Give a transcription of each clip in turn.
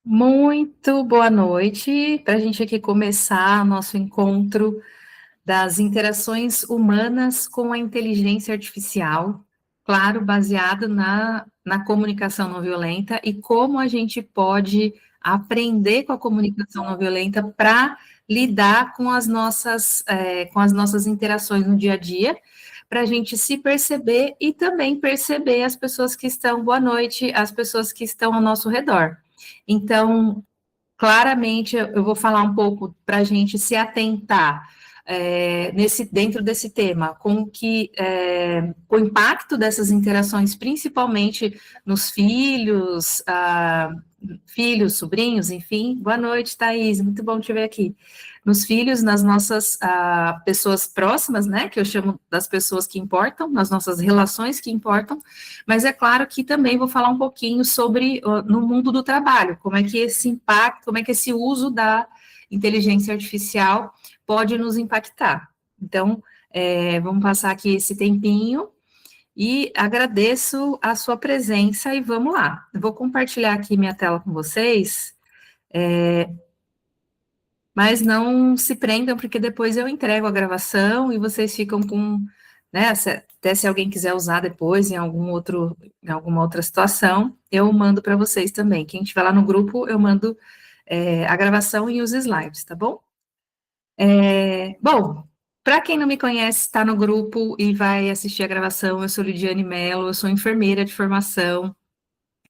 Muito boa noite, para a gente aqui começar nosso encontro das interações humanas com a inteligência artificial, claro, baseado na comunicação não violenta e como a gente pode aprender com a comunicação não violenta para lidar com as nossas interações no dia a dia, para a gente se perceber e também perceber as pessoas que estão, boa noite, as pessoas que estão ao nosso redor. Então, claramente, eu vou falar um pouco para a gente se atentar dentro desse tema, o impacto dessas interações, principalmente nos filhos, filhos, sobrinhos, enfim. Boa noite, Thaís, muito bom te ver aqui. Nos filhos, nas nossas pessoas próximas, né, que eu chamo das pessoas que importam, nas nossas relações que importam, mas é claro que também vou falar um pouquinho sobre no mundo do trabalho, como é que esse impacto, como é que esse uso da inteligência artificial pode nos impactar. Então, vamos passar aqui esse tempinho e agradeço a sua presença e vamos lá. Eu vou compartilhar aqui minha tela com vocês, mas não se prendam, porque depois eu entrego a gravação e vocês ficam com, né, até se alguém quiser usar depois em em alguma outra situação, eu mando para vocês também. Quem estiver lá no grupo, eu mando a gravação e os slides, tá bom? Bom, para quem não me conhece, está no grupo e vai assistir a gravação, eu sou Lidiane Mello, eu sou enfermeira de formação,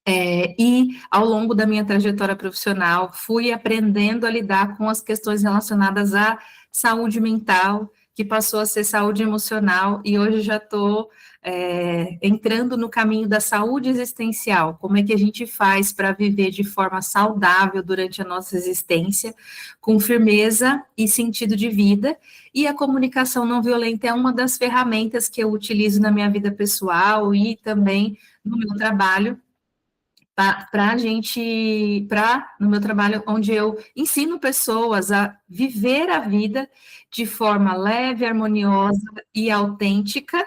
e ao longo da minha trajetória profissional, fui aprendendo a lidar com as questões relacionadas à saúde mental, que passou a ser saúde emocional, e hoje já estou entrando no caminho da saúde existencial. Como é que a gente faz para viver de forma saudável durante a nossa existência, com firmeza e sentido de vida? E a comunicação não violenta é uma das ferramentas que eu utilizo na minha vida pessoal e também no meu trabalho no meu trabalho, onde eu ensino pessoas a viver a vida de forma leve, harmoniosa e autêntica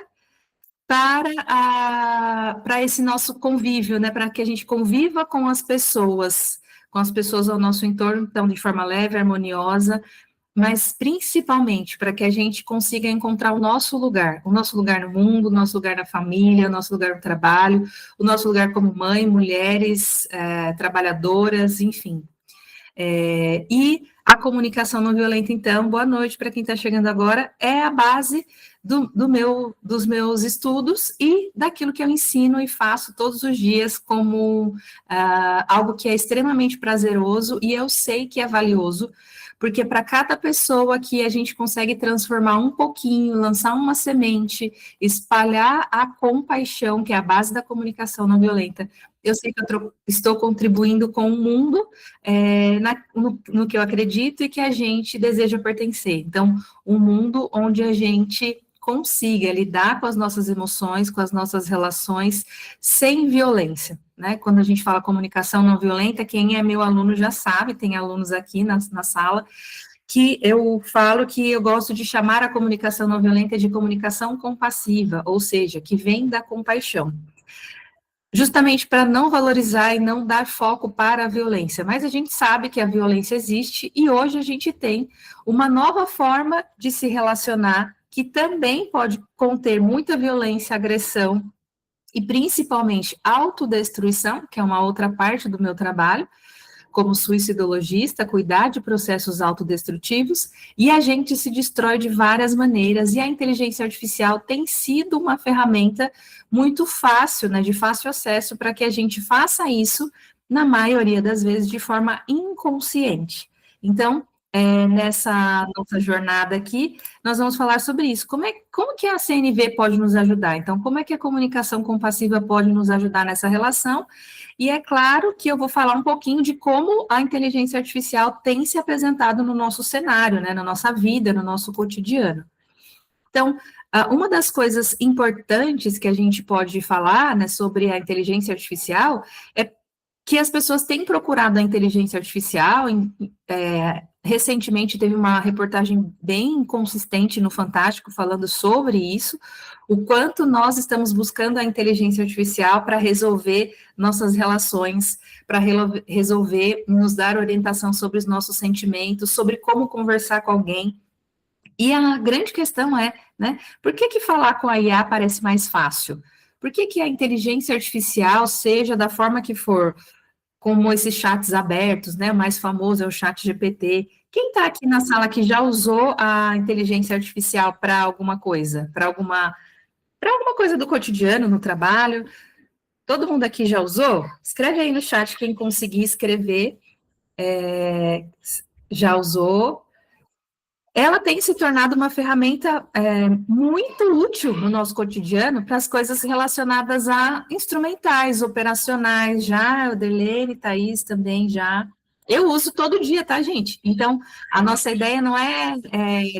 para esse nosso convívio, né? Para que a gente conviva com as pessoas ao nosso entorno, então, de forma leve, harmoniosa, mas principalmente para que a gente consiga encontrar o nosso lugar no mundo, o nosso lugar na família, o nosso lugar no trabalho, o nosso lugar como mãe, mulheres, trabalhadoras, enfim. E a comunicação não violenta, então, boa noite para quem está chegando agora, é a base dos meus estudos e daquilo que eu ensino e faço todos os dias como algo que é extremamente prazeroso e eu sei que é valioso, porque para cada pessoa que a gente consegue transformar um pouquinho, lançar uma semente, espalhar a compaixão, que é a base da comunicação não violenta, eu sei que eu estou contribuindo com o mundo no que eu acredito e que a gente deseja pertencer. Então, um mundo onde a gente consiga lidar com as nossas emoções, com as nossas relações, sem violência, né? Quando a gente fala comunicação não violenta, quem é meu aluno já sabe, tem alunos aqui na sala, que eu falo que eu gosto de chamar a comunicação não violenta de comunicação compassiva, ou seja, que vem da compaixão, justamente para não valorizar e não dar foco para a violência. Mas a gente sabe que a violência existe e hoje a gente tem uma nova forma de se relacionar que também pode conter muita violência, agressão e principalmente autodestruição, que é uma outra parte do meu trabalho, como suicidologista, cuidar de processos autodestrutivos, e a gente se destrói de várias maneiras, e a inteligência artificial tem sido uma ferramenta muito fácil, né, de fácil acesso, para que a gente faça isso, na maioria das vezes, de forma inconsciente. Então, nessa nossa jornada aqui, nós vamos falar sobre isso. Como que a CNV pode nos ajudar? Então, como é que a comunicação compassiva pode nos ajudar nessa relação? E é claro que eu vou falar um pouquinho de como a inteligência artificial tem se apresentado no nosso cenário, né, na nossa vida, no nosso cotidiano. Então, uma das coisas importantes que a gente pode falar, né, sobre a inteligência artificial é que as pessoas têm procurado a inteligência artificial. Recentemente teve uma reportagem bem consistente no Fantástico falando sobre isso, o quanto nós estamos buscando a inteligência artificial para resolver nossas relações, para resolver, nos dar orientação sobre os nossos sentimentos, sobre como conversar com alguém. E a grande questão é, né, por que falar com a IA parece mais fácil? Por que a inteligência artificial, seja da forma que for, como esses chats abertos, né? O mais famoso é o chat GPT. Quem está aqui na sala que já usou a inteligência artificial para alguma coisa? Para alguma coisa do cotidiano, no trabalho? Todo mundo aqui já usou? Escreve aí no chat quem conseguir escrever. Já usou. Ela tem se tornado uma ferramenta muito útil no nosso cotidiano para as coisas relacionadas a instrumentais, operacionais, já, o Delene, Thaís também já. Eu uso todo dia, tá, gente? Então, a nossa ideia não é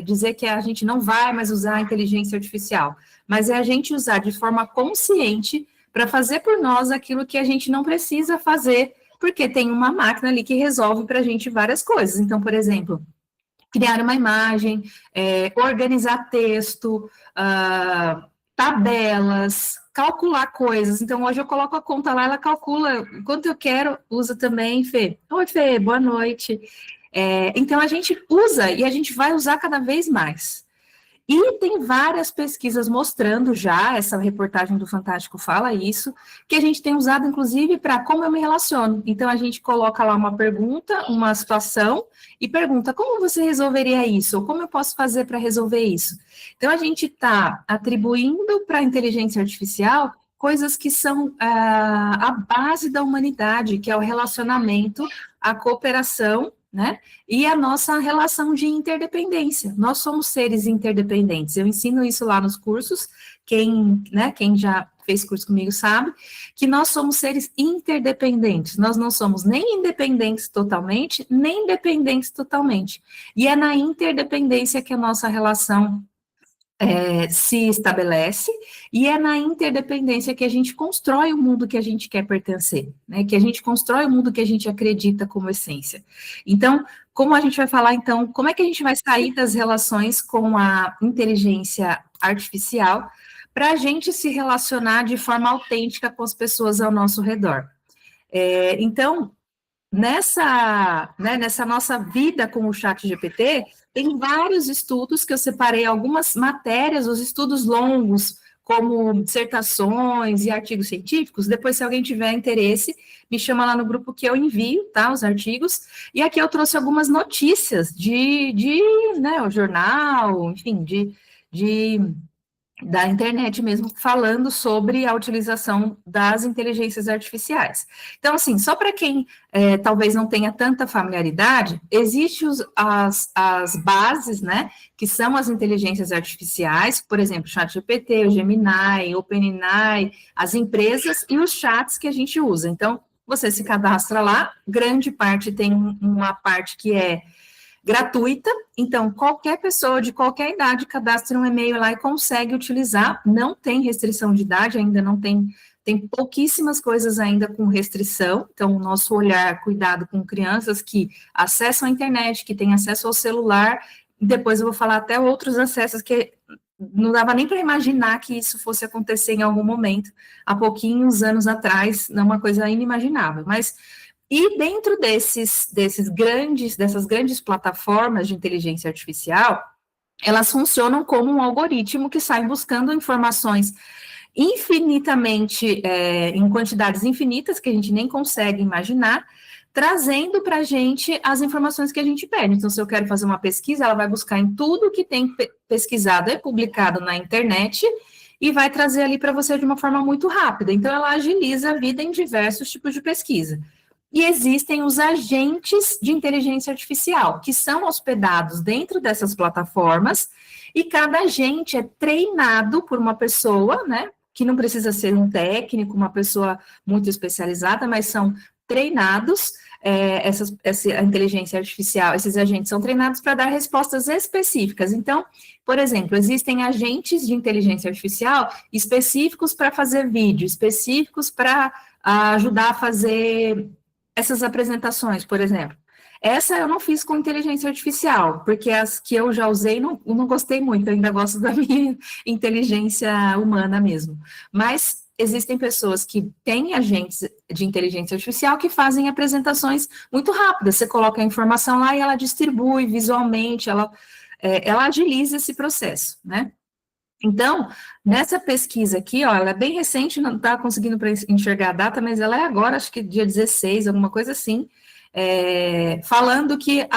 dizer que a gente não vai mais usar a inteligência artificial, mas é a gente usar de forma consciente para fazer por nós aquilo que a gente não precisa fazer, porque tem uma máquina ali que resolve para a gente várias coisas. Então, por exemplo, criar uma imagem, organizar texto, tabelas, calcular coisas. Então, hoje eu coloco a conta lá, ela calcula quanto eu quero, usa também, Fê. Oi, Fê, boa noite. Então, a gente usa e a gente vai usar cada vez mais. E tem várias pesquisas mostrando já, essa reportagem do Fantástico fala isso, que a gente tem usado, inclusive, para como eu me relaciono. Então, a gente coloca lá uma pergunta, uma situação, e pergunta, como você resolveria isso? Ou como eu posso fazer para resolver isso? Então, a gente está atribuindo para a inteligência artificial coisas que são a base da humanidade, que é o relacionamento, a cooperação, né? E a nossa relação de interdependência. Nós somos seres interdependentes. Eu ensino isso lá nos cursos. Quem já fez curso comigo sabe que nós somos seres interdependentes. Nós não somos nem independentes totalmente, nem dependentes totalmente. E é na interdependência que a nossa relação se estabelece, e é na interdependência que a gente constrói o mundo que a gente quer pertencer, né? Que a gente constrói o mundo que a gente acredita como essência. Então, como a gente vai falar, então, como é que a gente vai sair das relações com a inteligência artificial para a gente se relacionar de forma autêntica com as pessoas ao nosso redor? Então, nessa nossa vida com o chat GPT, tem vários estudos que eu separei, algumas matérias, os estudos longos, como dissertações e artigos científicos. Depois, se alguém tiver interesse, me chama lá no grupo que eu envio, tá, os artigos. E aqui eu trouxe algumas notícias o jornal, enfim, da internet mesmo, falando sobre a utilização das inteligências artificiais. Então, assim, só para quem talvez não tenha tanta familiaridade, existem as bases, né, que são as inteligências artificiais, por exemplo, o ChatGPT, o Gemini, o OpenAI, as empresas e os chats que a gente usa. Então, você se cadastra lá, grande parte tem uma parte que é gratuita, então qualquer pessoa de qualquer idade cadastra um e-mail lá e consegue utilizar, não tem restrição de idade, ainda não tem pouquíssimas coisas ainda com restrição, então o nosso olhar, cuidado com crianças que acessam a internet, que têm acesso ao celular, depois eu vou falar até outros acessos que não dava nem para imaginar que isso fosse acontecer em algum momento, há pouquinhos anos atrás, não é uma coisa inimaginável, mas e dentro dessas grandes plataformas de inteligência artificial, elas funcionam como um algoritmo que sai buscando informações infinitamente, em quantidades infinitas, que a gente nem consegue imaginar, trazendo para a gente as informações que a gente pede. Então, se eu quero fazer uma pesquisa, ela vai buscar em tudo que tem pesquisado e publicado na internet, e vai trazer ali para você de uma forma muito rápida. Então, ela agiliza a vida em diversos tipos de pesquisa. E existem os agentes de inteligência artificial, que são hospedados dentro dessas plataformas, e cada agente é treinado por uma pessoa, né, que não precisa ser um técnico, uma pessoa muito especializada, mas são treinados, a inteligência artificial, esses agentes são treinados para dar respostas específicas. Então, por exemplo, existem agentes de inteligência artificial específicos para fazer vídeo, específicos para ajudar a fazer essas apresentações, por exemplo. Essa eu não fiz com inteligência artificial, porque as que eu já usei não gostei muito, eu ainda gosto da minha inteligência humana mesmo. Mas existem pessoas que têm agentes de inteligência artificial que fazem apresentações muito rápidas. Você coloca a informação lá e ela distribui visualmente, ela agiliza esse processo, né? Então, nessa pesquisa aqui, ó, ela é bem recente, não está conseguindo enxergar a data, mas ela é agora, acho que dia 16, alguma coisa assim, falando que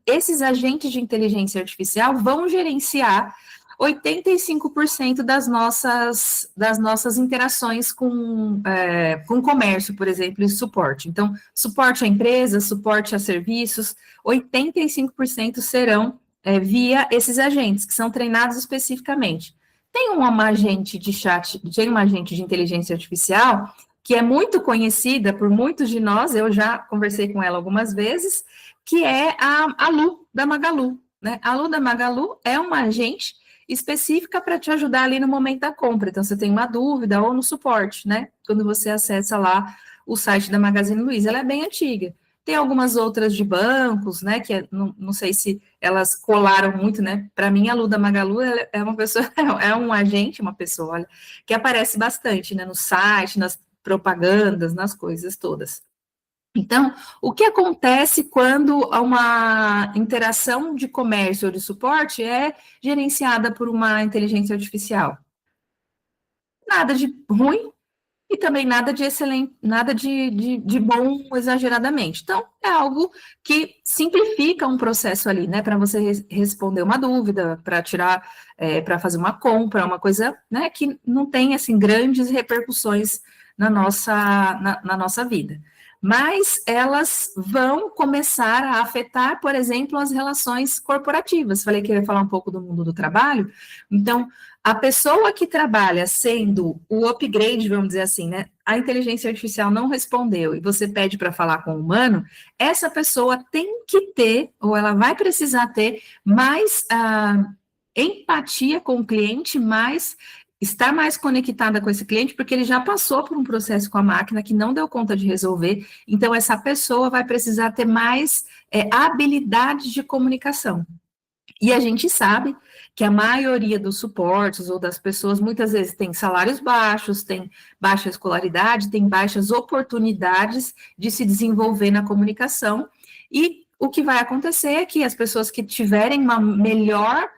esses agentes de inteligência artificial vão gerenciar 85% das nossas interações com comércio, por exemplo, e suporte. Então, suporte a empresas, suporte a serviços, 85% serão via esses agentes, que são treinados especificamente. Tem uma agente de inteligência artificial que é muito conhecida por muitos de nós, eu já conversei com ela algumas vezes, que é a Lu, da Magalu, né? A Lu da Magalu é uma agente específica para te ajudar ali no momento da compra. Então, você tem uma dúvida ou no suporte, né? Quando você acessa lá o site da Magazine Luiza, ela é bem antiga. Tem algumas outras de bancos, né? Que não sei se elas colaram muito, né? Para mim, a Lu da Magalu é uma pessoa, é um agente, uma pessoa, olha, que aparece bastante, né? No site, nas propagandas, nas coisas todas. Então, o que acontece quando uma interação de comércio ou de suporte é gerenciada por uma inteligência artificial? Nada de ruim e também nada de excelente, nada de bom exageradamente. Então, é algo que simplifica um processo ali, né, para você responder uma dúvida, para tirar, para fazer uma compra, uma coisa, né, que não tem, assim, grandes repercussões na nossa vida. Mas elas vão começar a afetar, por exemplo, as relações corporativas. Falei que eu ia falar um pouco do mundo do trabalho, então, a pessoa que trabalha sendo o upgrade, vamos dizer assim, né? A inteligência artificial não respondeu e você pede para falar com o humano, essa pessoa tem que ter, ou ela vai precisar ter, mais empatia com o cliente, estar mais conectada com esse cliente, porque ele já passou por um processo com a máquina que não deu conta de resolver, então essa pessoa vai precisar ter mais habilidade de comunicação. E a gente sabe que a maioria dos suportes ou das pessoas muitas vezes tem salários baixos, tem baixa escolaridade, tem baixas oportunidades de se desenvolver na comunicação. E o que vai acontecer é que as pessoas que tiverem uma melhor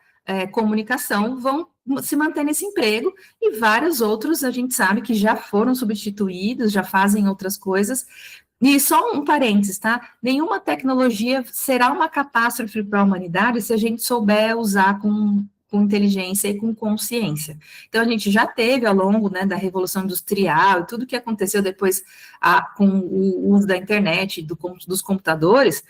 comunicação vão se manter nesse emprego, e vários outros a gente sabe que já foram substituídos, já fazem outras coisas. E só um parênteses, tá? Nenhuma tecnologia será uma catástrofe para a humanidade se a gente souber usar com inteligência e com consciência. Então, a gente já teve, ao longo, né, da Revolução Industrial e tudo que aconteceu depois com o uso da internet, dos computadores,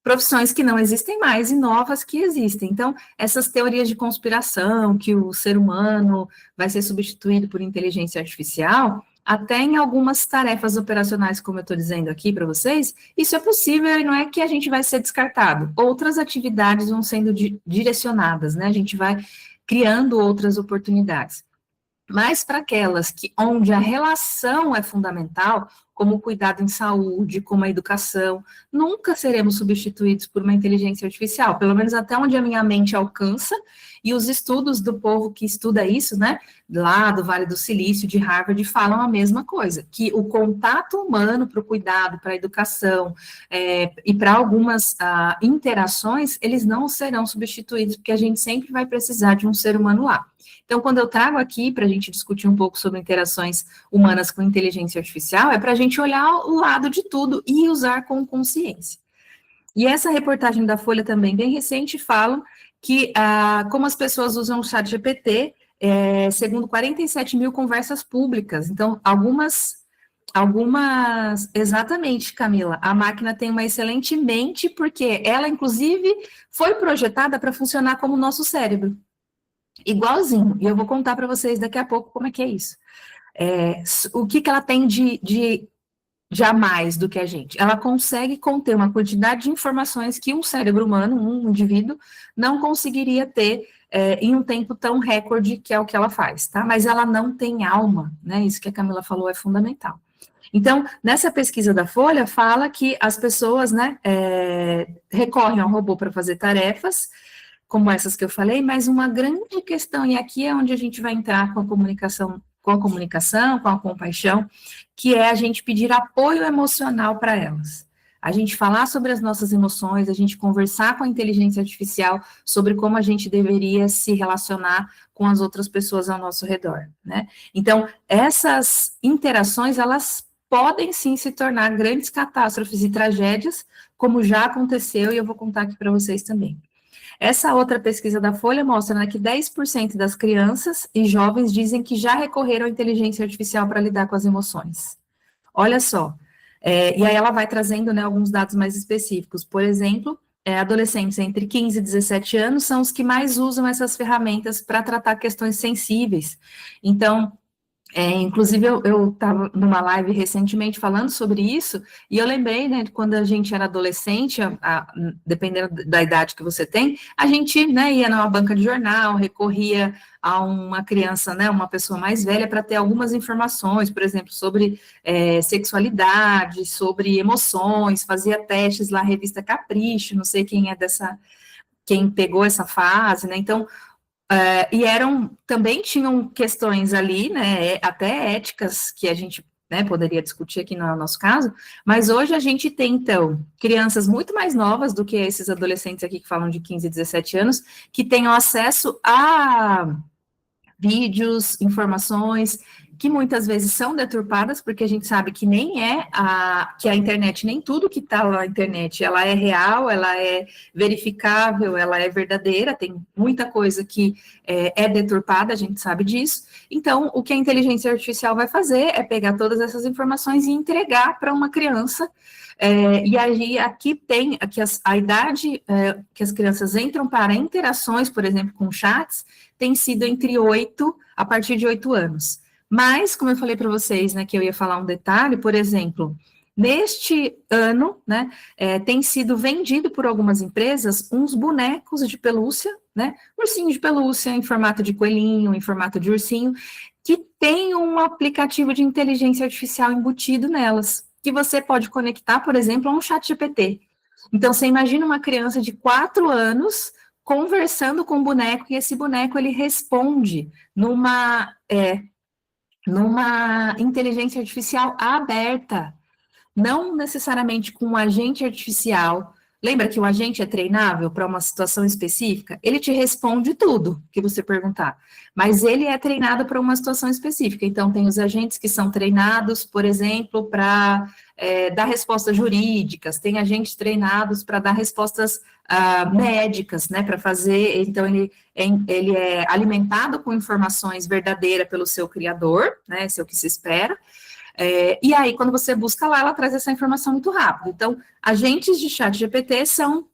profissões que não existem mais e novas que existem. Então, essas teorias de conspiração, que o ser humano vai ser substituído por inteligência artificial, até em algumas tarefas operacionais, como eu estou dizendo aqui para vocês, isso é possível e não é que a gente vai ser descartado. Outras atividades vão sendo direcionadas, né? A gente vai criando outras oportunidades. Mas para aquelas onde a relação é fundamental, como o cuidado em saúde, como a educação, nunca seremos substituídos por uma inteligência artificial, pelo menos até onde a minha mente alcança, e os estudos do povo que estuda isso, né, lá do Vale do Silício, de Harvard, falam a mesma coisa, que o contato humano para o cuidado, para a educação, e para algumas interações, eles não serão substituídos, porque a gente sempre vai precisar de um ser humano lá. Então, quando eu trago aqui para a gente discutir um pouco sobre interações humanas com inteligência artificial, é para a gente olhar o lado de tudo e usar com consciência. E essa reportagem da Folha também, bem recente, fala que como as pessoas usam o chat GPT, segundo 47 mil conversas públicas. Então, algumas, exatamente, Camila, a máquina tem uma excelente mente, porque ela, inclusive, foi projetada para funcionar como o nosso cérebro. Igualzinho, e eu vou contar para vocês daqui a pouco como é que é isso. O que ela tem de a mais do que a gente? Ela consegue conter uma quantidade de informações que um cérebro humano, um indivíduo, não conseguiria ter em um tempo tão recorde, que é o que ela faz, tá? Mas ela não tem alma, né? Isso que a Camila falou é fundamental. Então, nessa pesquisa da Folha, fala que as pessoas, né, recorrem ao robô para fazer tarefas, como essas que eu falei, mas uma grande questão, e aqui é onde a gente vai entrar com a comunicação, com a compaixão, que é a gente pedir apoio emocional para elas. A gente falar sobre as nossas emoções, a gente conversar com a inteligência artificial sobre como a gente deveria se relacionar com as outras pessoas ao nosso redor, né? Então, essas interações, elas podem sim se tornar grandes catástrofes e tragédias, como já aconteceu, e eu vou contar aqui para vocês também. Essa outra pesquisa da Folha mostra, né, que 10% das crianças e jovens dizem que já recorreram à inteligência artificial para lidar com as emoções. Olha só, e aí ela vai trazendo, né, alguns dados mais específicos. Por exemplo, adolescentes entre 15 e 17 anos são os que mais usam essas ferramentas para tratar questões sensíveis. Então, inclusive, eu estava numa live recentemente falando sobre isso, e eu lembrei, né, de quando a gente era adolescente, dependendo da idade que você tem, a gente, né, ia numa banca de jornal, recorria a uma criança, né, uma pessoa mais velha, para ter algumas informações, por exemplo, sobre sexualidade, sobre emoções, fazia testes lá, revista Capricho, não sei quem pegou essa fase, né, então, e também tinham questões ali, né, até éticas, que a gente, né, poderia discutir aqui no nosso caso, mas hoje a gente tem, então, crianças muito mais novas do que esses adolescentes aqui que falam de 15, 17 anos, que tenham acesso a vídeos, informações, que muitas vezes são deturpadas, porque a gente sabe que que a internet, nem tudo que está na internet, ela é real, ela é verificável, ela é verdadeira, tem muita coisa que é deturpada, a gente sabe disso. Então, o que a inteligência artificial vai fazer é pegar todas essas informações e entregar para uma criança. E aí, aqui a idade que as crianças entram para interações, por exemplo, com chats, tem sido a partir de 8 anos. Mas, como eu falei para vocês, né, que eu ia falar um detalhe, por exemplo, neste ano, né, tem sido vendido por algumas empresas uns bonecos de pelúcia, né, ursinho de pelúcia em formato de coelhinho, em formato de ursinho, que tem um aplicativo de inteligência artificial embutido nelas, que você pode conectar, por exemplo, a um chat GPT. Então, você imagina uma criança de 4 anos conversando com o boneco, e esse boneco, ele responde numa inteligência artificial aberta, não necessariamente com um agente artificial. Lembra que o agente é treinável para uma situação específica? Ele te responde tudo que você perguntar, mas ele é treinado para uma situação específica. Então, tem os agentes que são treinados, por exemplo, para dar respostas jurídicas, tem agentes treinados para dar respostas médicas, né, para fazer, então ele é alimentado com informações verdadeiras pelo seu criador, né, esse é o que se espera. E aí, quando você busca lá, ela traz essa informação muito rápido. Então, agentes de chat GPT são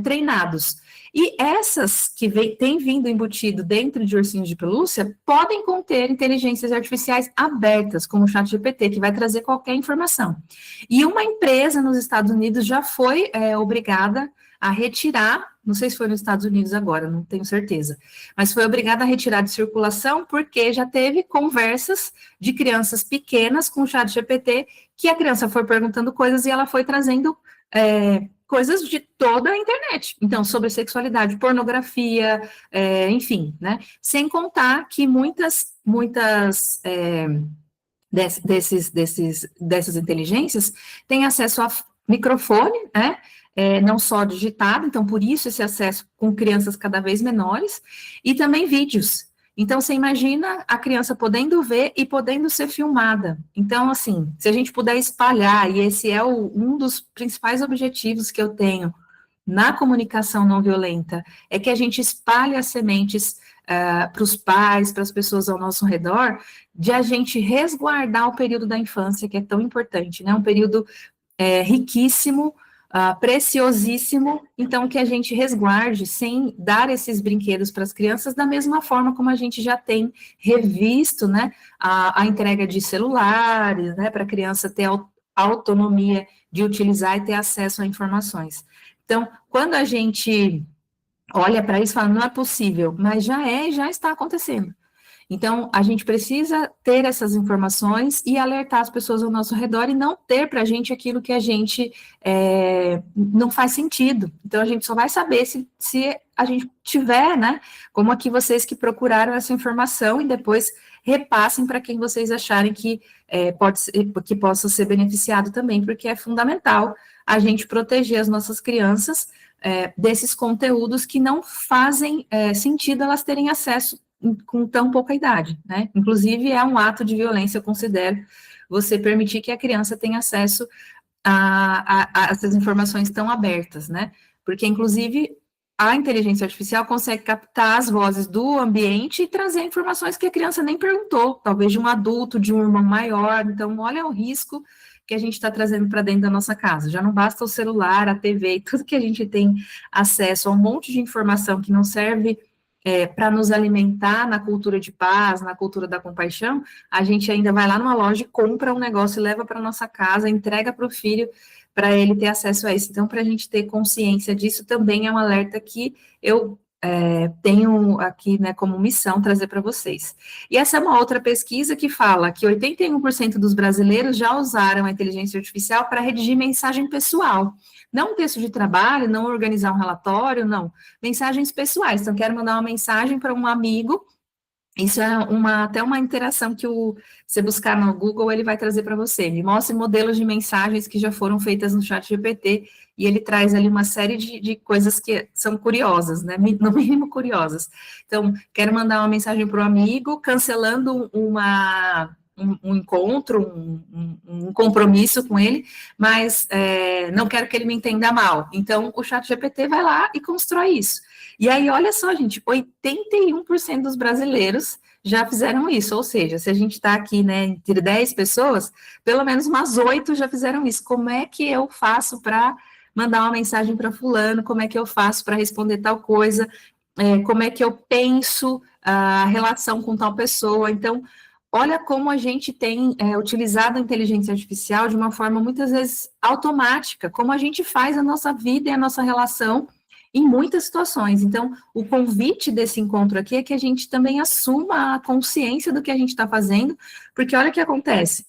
treinados. E essas que têm vindo embutido dentro de ursinhos de pelúcia podem conter inteligências artificiais abertas, como o chat GPT, que vai trazer qualquer informação. E uma empresa nos Estados Unidos já foi obrigada a retirar, não sei se foi nos Estados Unidos agora, não tenho certeza, mas foi obrigada a retirar de circulação porque já teve conversas de crianças pequenas com o chat GPT, que a criança foi perguntando coisas e ela foi trazendo coisas de toda a internet, então, sobre sexualidade, pornografia, enfim, né, sem contar que muitas dessas inteligências têm acesso a microfone, né, não só digitado, então por isso esse acesso com crianças cada vez menores, e também vídeos. Então, você imagina a criança podendo ver e podendo ser filmada. Então, assim, se a gente puder espalhar, e esse é um dos principais objetivos que eu tenho na comunicação não violenta, é que a gente espalhe as sementes para os pais, para as pessoas ao nosso redor, de a gente resguardar o período da infância, que é tão importante, né? Um período riquíssimo, preciosíssimo, então que a gente resguarde sem dar esses brinquedos para as crianças da mesma forma como a gente já tem revisto, né, a entrega de celulares, né, para a criança ter autonomia de utilizar e ter acesso a informações. Então, quando a gente olha para isso e fala, não é possível, mas já está acontecendo. Então, a gente precisa ter essas informações e alertar as pessoas ao nosso redor e não ter para a gente aquilo que a gente não faz sentido. Então, a gente só vai saber se a gente tiver, né, como aqui vocês que procuraram essa informação e depois repassem para quem vocês acharem que que possa ser beneficiado também, porque é fundamental a gente proteger as nossas crianças desses conteúdos que não fazem sentido elas terem acesso com tão pouca idade, né? Inclusive, é um ato de violência, eu considero, você permitir que a criança tenha acesso a essas informações tão abertas, né? Porque, inclusive, a inteligência artificial consegue captar as vozes do ambiente e trazer informações que a criança nem perguntou, talvez de um adulto, de um irmão maior. Então, olha o risco que a gente está trazendo para dentro da nossa casa. Já não basta o celular, a TV e tudo que a gente tem acesso a um monte de informação que não serve para nos alimentar na cultura de paz, na cultura da compaixão, a gente ainda vai lá numa loja e compra um negócio e leva para nossa casa, entrega para o filho, para ele ter acesso a isso. Então, para a gente ter consciência disso, também é um alerta que eu tenho aqui, né, como missão trazer para vocês. E essa é uma outra pesquisa que fala que 81% dos brasileiros já usaram a inteligência artificial para redigir mensagem pessoal. Não um texto de trabalho, não organizar um relatório, não. Mensagens pessoais. Então, quero mandar uma mensagem para um amigo. Isso é até uma interação que você buscar no Google, ele vai trazer para você. Me mostre modelos de mensagens que já foram feitas no ChatGPT, e ele traz ali uma série de coisas que são curiosas, né? No mínimo curiosas. Então, quero mandar uma mensagem para o amigo, cancelando um encontro, um compromisso com ele, mas não quero que ele me entenda mal. Então, o ChatGPT vai lá e constrói isso. E aí, olha só, gente, 81% dos brasileiros já fizeram isso, ou seja, se a gente está aqui, né, entre 10 pessoas, pelo menos umas 8 já fizeram isso. Como é que eu faço para mandar uma mensagem para fulano? Como é que eu faço para responder tal coisa? Como é que eu penso a relação com tal pessoa? Então, olha como a gente tem utilizado a inteligência artificial de uma forma muitas vezes automática, como a gente faz a nossa vida e a nossa relação em muitas situações. Então, o convite desse encontro aqui é que a gente também assuma a consciência do que a gente está fazendo, porque olha o que acontece.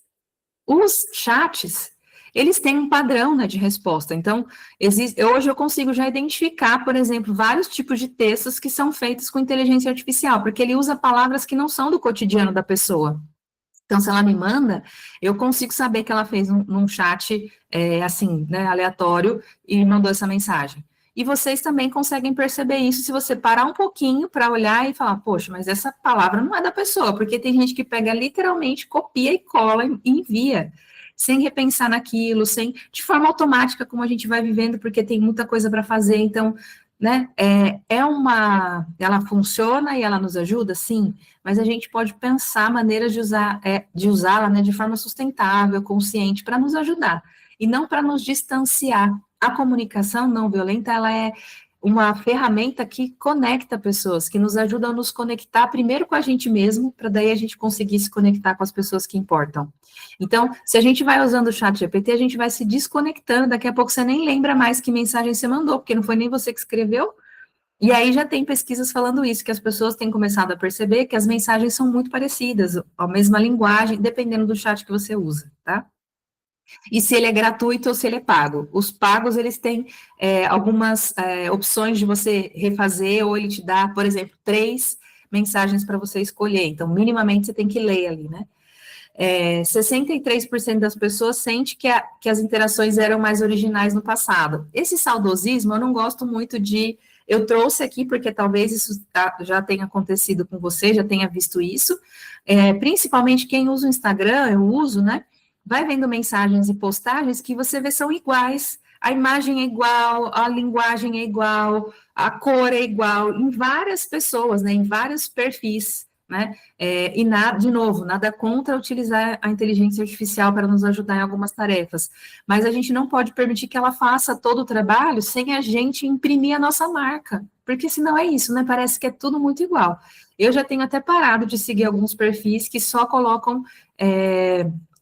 Os chats, eles têm um padrão, né, de resposta. Então, hoje eu consigo já identificar, por exemplo, vários tipos de textos que são feitos com inteligência artificial, porque ele usa palavras que não são do cotidiano da pessoa. Então, se ela me manda, eu consigo saber que ela fez num chat, assim, né, aleatório, e mandou essa mensagem. E vocês também conseguem perceber isso se você parar um pouquinho para olhar e falar, poxa, mas essa palavra não é da pessoa, porque tem gente que pega literalmente, copia e cola e envia, sem repensar naquilo, de forma automática, como a gente vai vivendo, porque tem muita coisa para fazer, então, né, ela funciona e ela nos ajuda, sim, mas a gente pode pensar maneiras de usá-la, né, de forma sustentável, consciente, para nos ajudar, e não para nos distanciar. A comunicação não violenta, ela é uma ferramenta que conecta pessoas, que nos ajuda a nos conectar primeiro com a gente mesmo, para daí a gente conseguir se conectar com as pessoas que importam. Então, se a gente vai usando o ChatGPT, a gente vai se desconectando, daqui a pouco você nem lembra mais que mensagem você mandou, porque não foi nem você que escreveu. E aí já tem pesquisas falando isso, que as pessoas têm começado a perceber que as mensagens são muito parecidas, a mesma linguagem, dependendo do chat que você usa, tá? E se ele é gratuito ou se ele é pago. Os pagos, eles têm algumas opções de você refazer, ou ele te dá, por exemplo, 3 mensagens para você escolher. Então, minimamente, você tem que ler ali, né? 63% das pessoas sente que as interações eram mais originais no passado. Esse saudosismo, eu não gosto muito de... Eu trouxe aqui porque talvez isso já tenha acontecido com você, já tenha visto isso. Principalmente quem usa o Instagram, eu uso, né? Vai vendo mensagens e postagens que você vê são iguais, a imagem é igual, a linguagem é igual, a cor é igual, em várias pessoas, né, em vários perfis, né, de novo, nada contra utilizar a inteligência artificial para nos ajudar em algumas tarefas, mas a gente não pode permitir que ela faça todo o trabalho sem a gente imprimir a nossa marca, porque senão é isso, né, parece que é tudo muito igual. Eu já tenho até parado de seguir alguns perfis que só colocam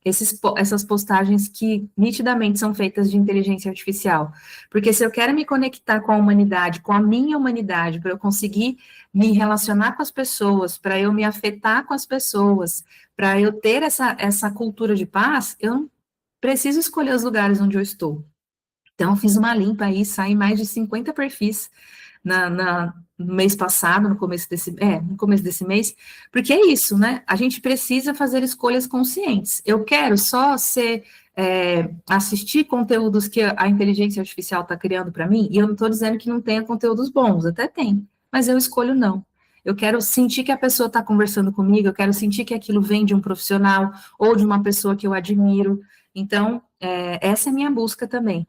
essas postagens que nitidamente são feitas de inteligência artificial. Porque se eu quero me conectar com a humanidade, com a minha humanidade, para eu conseguir me relacionar com as pessoas, para eu me afetar com as pessoas, para eu ter essa cultura de paz, eu preciso escolher os lugares onde eu estou. Então, eu fiz uma limpa aí, saí mais de 50 perfis no mês passado, no começo desse mês, porque é isso, né? A gente precisa fazer escolhas conscientes. Eu quero só assistir conteúdos que a inteligência artificial está criando para mim, e eu não estou dizendo que não tenha conteúdos bons, até tem, mas eu escolho não. Eu quero sentir que a pessoa está conversando comigo, eu quero sentir que aquilo vem de um profissional ou de uma pessoa que eu admiro. Então, essa é a minha busca também.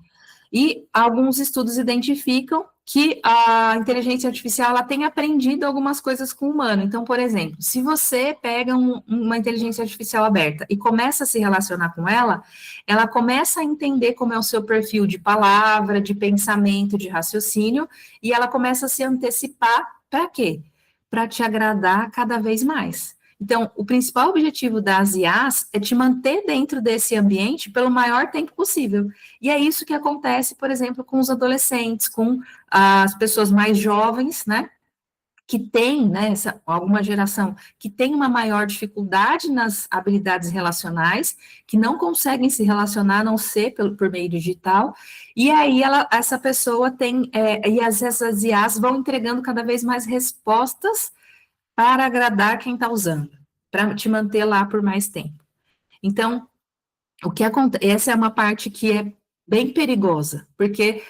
E alguns estudos identificam que a inteligência artificial ela tem aprendido algumas coisas com o humano. Então, por exemplo, se você pega uma inteligência artificial aberta e começa a se relacionar com ela começa a entender como é o seu perfil de palavra, de pensamento, de raciocínio, e ela começa a se antecipar para quê? Para te agradar cada vez mais. Então, o principal objetivo das IAs é te manter dentro desse ambiente pelo maior tempo possível. E é isso que acontece, por exemplo, com os adolescentes, com as pessoas mais jovens, né? Que tem, né, alguma geração que tem uma maior dificuldade nas habilidades relacionais, que não conseguem se relacionar a não ser por meio digital, e aí essa pessoa tem, e essas IAs vão entregando cada vez mais respostas para agradar quem está usando, para te manter lá por mais tempo. Então, o que acontece, essa é uma parte que é bem perigosa, porque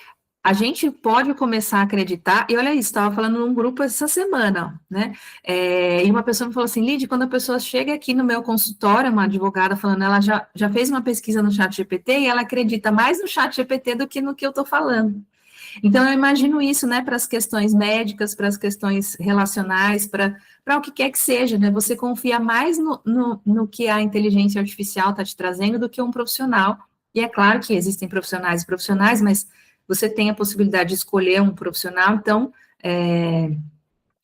a gente pode começar a acreditar, e olha isso, estava falando num grupo essa semana, né? E uma pessoa me falou assim, Lidy, quando a pessoa chega aqui no meu consultório, uma advogada falando, ela já fez uma pesquisa no chat GPT e ela acredita mais no chat GPT do que no que eu estou falando. Então, eu imagino isso, né, para as questões médicas, para as questões relacionais, para o que quer que seja, né? Você confia mais no que a inteligência artificial está te trazendo do que um profissional. E é claro que existem profissionais e profissionais, mas você tem a possibilidade de escolher um profissional, então,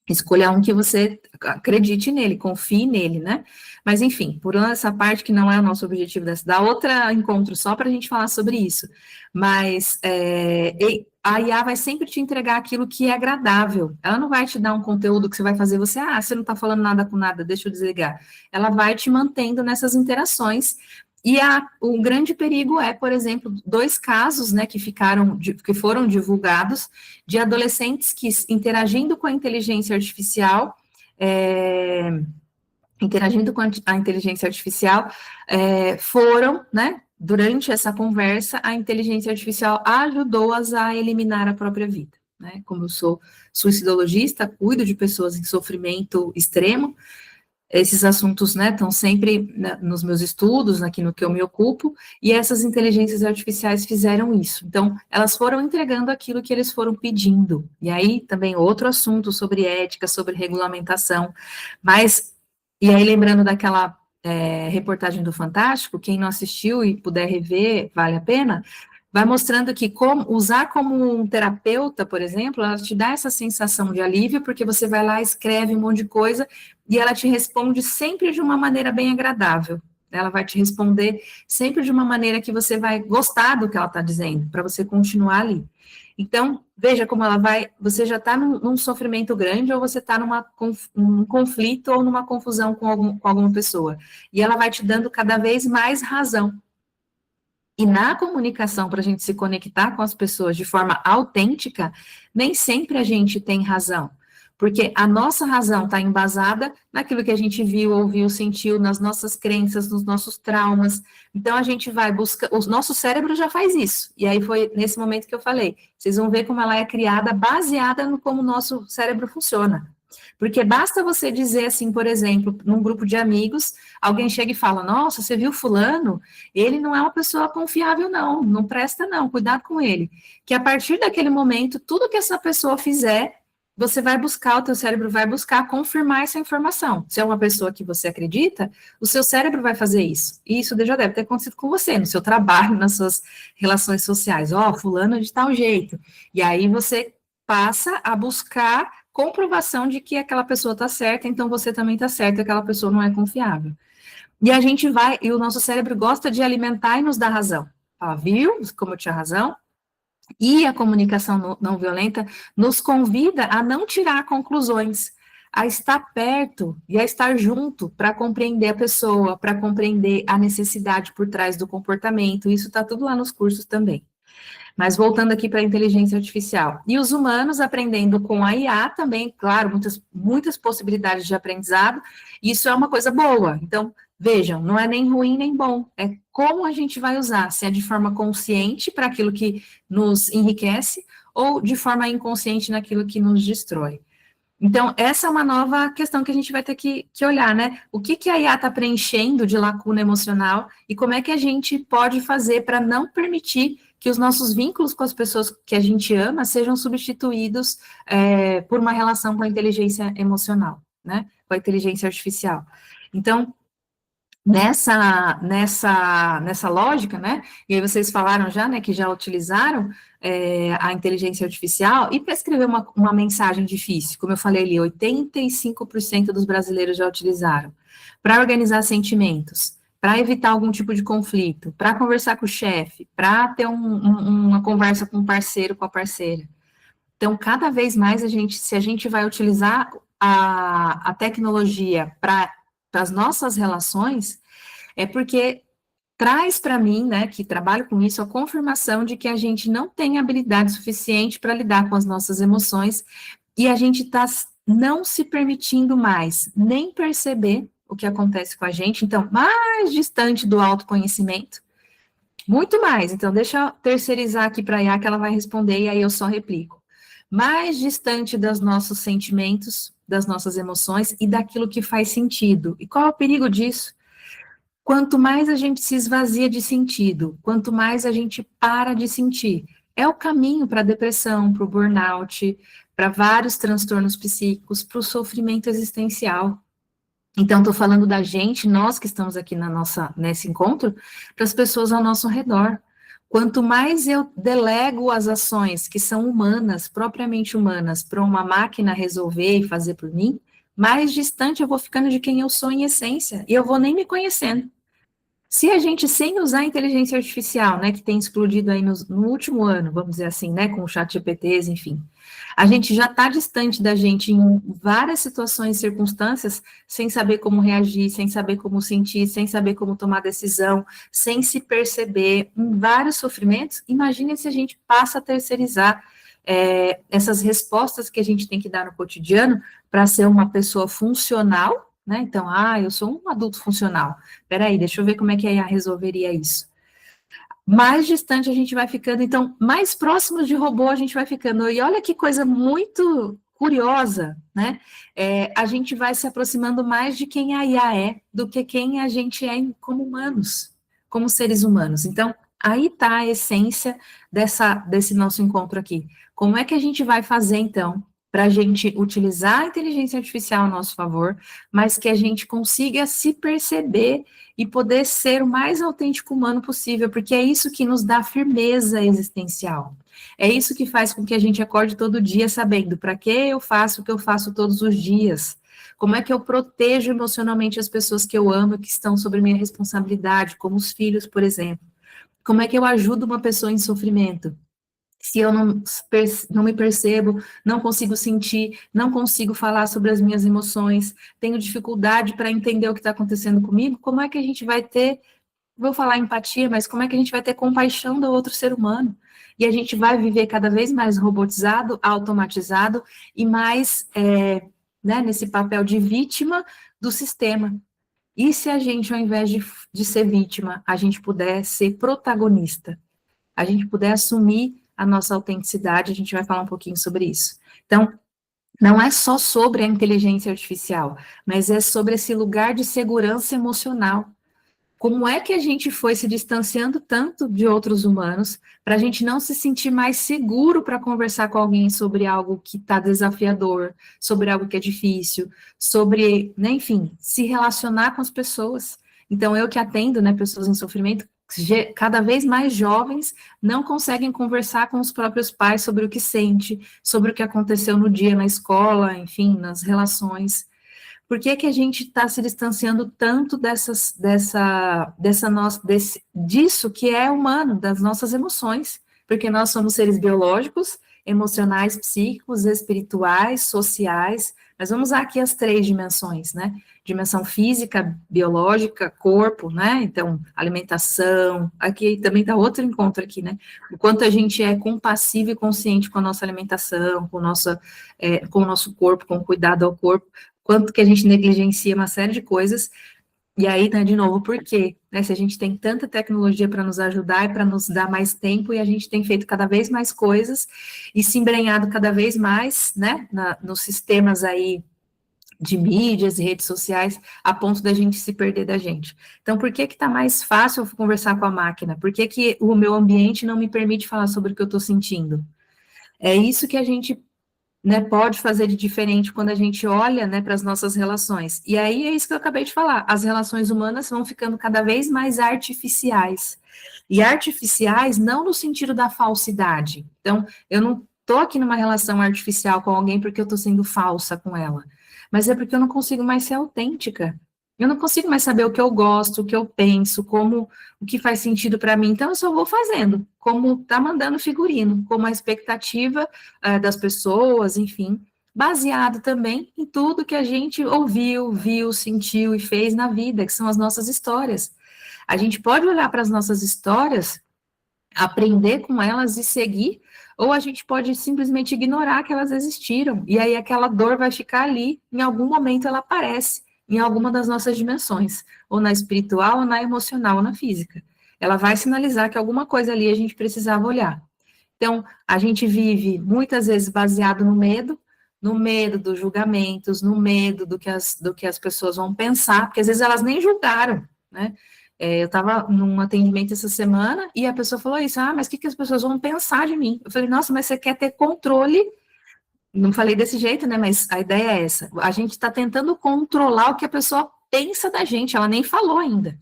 escolha um que você acredite nele, confie nele, né? Mas, enfim, por essa parte que não é o nosso objetivo da outra encontro só para a gente falar sobre isso. Mas a IA vai sempre te entregar aquilo que é agradável. Ela não vai te dar um conteúdo que você vai fazer você não está falando nada com nada, deixa eu desligar. Ela vai te mantendo nessas interações. E o grande perigo é, por exemplo, 2 casos, né, que foram divulgados de adolescentes que, interagindo com a inteligência artificial, foram, né, durante essa conversa, a inteligência artificial ajudou-as a eliminar a própria vida, né, como eu sou suicidologista, cuido de pessoas em sofrimento extremo, esses assuntos, né, estão sempre nos meus estudos, aqui no que eu me ocupo, e essas inteligências artificiais fizeram isso. Então, elas foram entregando aquilo que eles foram pedindo. E aí, também outro assunto sobre ética, sobre regulamentação, e aí lembrando daquela reportagem do Fantástico, quem não assistiu e puder rever, vale a pena, vai mostrando que usar como um terapeuta, por exemplo, ela te dá essa sensação de alívio, porque você vai lá, escreve um monte de coisa, e ela te responde sempre de uma maneira bem agradável. Ela vai te responder sempre de uma maneira que você vai gostar do que ela está dizendo, para você continuar ali. Então, veja como você já está num sofrimento grande, ou você está num conflito, ou numa confusão com alguma pessoa. E ela vai te dando cada vez mais razão. E na comunicação, para a gente se conectar com as pessoas de forma autêntica, nem sempre a gente tem razão, porque a nossa razão está embasada naquilo que a gente viu, ouviu, sentiu, nas nossas crenças, nos nossos traumas. Então, a gente vai buscar, o nosso cérebro já faz isso, e aí foi nesse momento que eu falei, vocês vão ver como ela é criada baseada no como o nosso cérebro funciona. Porque basta você dizer assim, por exemplo, num grupo de amigos, alguém chega e fala, nossa, você viu fulano? Ele não é uma pessoa confiável, não presta não, cuidado com ele. Que a partir daquele momento, tudo que essa pessoa fizer, você vai buscar, o teu cérebro vai buscar confirmar essa informação. Se é uma pessoa que você acredita, o seu cérebro vai fazer isso. E isso já deve ter acontecido com você, no seu trabalho, nas suas relações sociais. Fulano é de tal jeito. E aí você passa a buscar comprovação de que aquela pessoa está certa, então você também está certo, aquela pessoa não é confiável. E a gente vai, e o nosso cérebro gosta de alimentar e nos dar razão. Fala, viu? Como eu tinha razão? E a comunicação não violenta nos convida a não tirar conclusões, a estar perto e a estar junto para compreender a pessoa, para compreender a necessidade por trás do comportamento. Isso está tudo lá nos cursos também. Mas voltando aqui para a inteligência artificial. E os humanos aprendendo com a IA também, claro, muitas possibilidades de aprendizado. Isso é uma coisa boa. Então, vejam, não é nem ruim nem bom. É como a gente vai usar, se é de forma consciente para aquilo que nos enriquece ou de forma inconsciente naquilo que nos destrói. Então, essa é uma nova questão que a gente vai ter que olhar, né? O que a IA está preenchendo de lacuna emocional e como é que a gente pode fazer para não permitir que os nossos vínculos com as pessoas que a gente ama sejam substituídos por uma relação com a inteligência emocional, né? Com a inteligência artificial. Então, nessa lógica, né? E aí vocês falaram já, né, que já utilizaram a inteligência artificial e para escrever uma mensagem difícil, como eu falei ali, 85% dos brasileiros já utilizaram. Para organizar sentimentos, para evitar algum tipo de conflito, para conversar com o chefe, para ter uma conversa com o parceiro, com a parceira. Então, cada vez mais se a gente vai utilizar a tecnologia para as nossas relações, é porque traz para mim, né, que trabalho com isso, a confirmação de que a gente não tem habilidade suficiente para lidar com as nossas emoções e a gente está não se permitindo mais nem perceber o que acontece com a gente, então, mais distante do autoconhecimento, muito mais. Então, deixa eu terceirizar aqui para a IA que ela vai responder e aí eu só replico. Mais distante dos nossos sentimentos, das nossas emoções e daquilo que faz sentido. E qual é o perigo disso? Quanto mais a gente se esvazia de sentido, quanto mais a gente para de sentir, é o caminho para a depressão, para o burnout, para vários transtornos psíquicos, para o sofrimento existencial. Então, estou falando da gente, nós que estamos aqui nesse encontro, para as pessoas ao nosso redor. Quanto mais eu delego as ações que são humanas, propriamente humanas, para uma máquina resolver e fazer por mim, mais distante eu vou ficando de quem eu sou em essência, e eu vou nem me conhecendo. Se a gente, sem usar a inteligência artificial, né, que tem explodido aí no último ano, vamos dizer assim, né, com o chat GPTs, enfim, a gente já está distante da gente em várias situações e circunstâncias, sem saber como reagir, sem saber como sentir, sem saber como tomar decisão, sem se perceber, em vários sofrimentos, imagine se a gente passa a terceirizar essas respostas que a gente tem que dar no cotidiano para ser uma pessoa funcional, né? Então, eu sou um adulto funcional. Peraí, deixa eu ver como é que a IA resolveria isso. Mais distante a gente vai ficando, então, mais próximos de robô a gente vai ficando. E olha que coisa muito curiosa, né? A gente vai se aproximando mais de quem a IA é, do que quem a gente é como humanos, como seres humanos. Então, aí está a essência desse nosso encontro aqui. Como é que a gente vai fazer, então, para a gente utilizar a inteligência artificial a nosso favor, mas que a gente consiga se perceber e poder ser o mais autêntico humano possível, porque é isso que nos dá firmeza existencial. É isso que faz com que a gente acorde todo dia sabendo para que eu faço o que eu faço todos os dias. Como é que eu protejo emocionalmente as pessoas que eu amo, que estão sobre minha responsabilidade, como os filhos, por exemplo. Como é que eu ajudo uma pessoa em sofrimento? Se eu não me percebo, não consigo sentir, não consigo falar sobre as minhas emoções, tenho dificuldade para entender o que está acontecendo comigo, como é que a gente vai ter, vou falar empatia, mas como é que a gente vai ter compaixão do outro ser humano? E a gente vai viver cada vez mais robotizado, automatizado e mais nesse papel de vítima do sistema. E se a gente, ao invés de ser vítima, a gente puder ser protagonista, a gente puder assumir a nossa autenticidade, a gente vai falar um pouquinho sobre isso. Então, não é só sobre a inteligência artificial, mas é sobre esse lugar de segurança emocional. Como é que a gente foi se distanciando tanto de outros humanos para a gente não se sentir mais seguro para conversar com alguém sobre algo que está desafiador, sobre algo que é difícil, sobre, né, enfim, se relacionar com as pessoas. Então, eu que atendo, né, pessoas em sofrimento, cada vez mais jovens não conseguem conversar com os próprios pais sobre o que sente, sobre o que aconteceu no dia na escola, enfim, nas relações. Por que que a gente está se distanciando tanto disso que é humano, das nossas emoções? Porque nós somos seres biológicos, emocionais, psíquicos, espirituais, sociais. Mas vamos usar aqui as 3 dimensões, né? Dimensão física, biológica, corpo, né? Então, alimentação. Aqui também está outro encontro aqui, né? O quanto a gente é compassivo e consciente com a nossa alimentação, com o nosso corpo, com o cuidado ao corpo, quanto que a gente negligencia uma série de coisas. E aí, né, de novo, por quê? Né, se a gente tem tanta tecnologia para nos ajudar e para nos dar mais tempo, e a gente tem feito cada vez mais coisas e se embrenhado cada vez mais, né, nos sistemas aí de mídias e redes sociais, a ponto da gente se perder da gente. Então, por que que tá mais fácil eu conversar com a máquina? Por que que o meu ambiente não me permite falar sobre o que eu estou sentindo? É isso que a gente, né, pode fazer de diferente quando a gente olha, né, para as nossas relações. E aí é isso que eu acabei de falar, as relações humanas vão ficando cada vez mais artificiais. E artificiais não no sentido da falsidade. Então, eu não estou aqui numa relação artificial com alguém porque eu estou sendo falsa com ela, mas é porque eu não consigo mais ser autêntica. Eu não consigo mais saber o que eu gosto, o que eu penso, como o que faz sentido para mim. Então, eu só vou fazendo, como tá mandando figurino, como a expectativa das pessoas, enfim, baseado também em tudo que a gente ouviu, viu, sentiu e fez na vida, que são as nossas histórias. A gente pode olhar para as nossas histórias, aprender com elas e seguir, ou a gente pode simplesmente ignorar que elas existiram, e aí aquela dor vai ficar ali, em algum momento ela aparece, em alguma das nossas dimensões, ou na espiritual, ou na emocional, ou na física. Ela vai sinalizar que alguma coisa ali a gente precisava olhar. Então, a gente vive muitas vezes baseado no medo dos julgamentos, no medo do que as pessoas vão pensar, porque às vezes elas nem julgaram, né? Eu estava num atendimento essa semana e a pessoa falou isso, mas o que as pessoas vão pensar de mim? Eu falei, nossa, mas você quer ter controle? Não falei desse jeito, né? Mas a ideia é essa. A gente está tentando controlar o que a pessoa pensa da gente, ela nem falou ainda.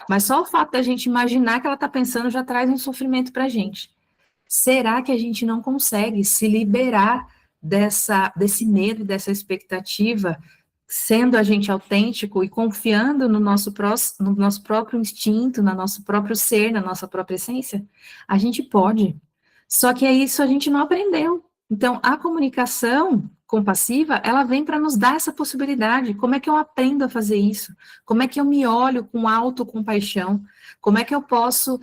Mas só o fato da gente imaginar que ela está pensando já traz um sofrimento para a gente. Será que a gente não consegue se liberar desse medo, dessa expectativa, sendo a gente autêntico e confiando no nosso próprio instinto, no nosso próprio ser, na nossa própria essência? A gente pode. Só que é isso a gente não aprendeu. Então, a comunicação compassiva, ela vem para nos dar essa possibilidade. Como é que eu aprendo a fazer isso? Como é que eu me olho com autocompaixão? Como é que eu posso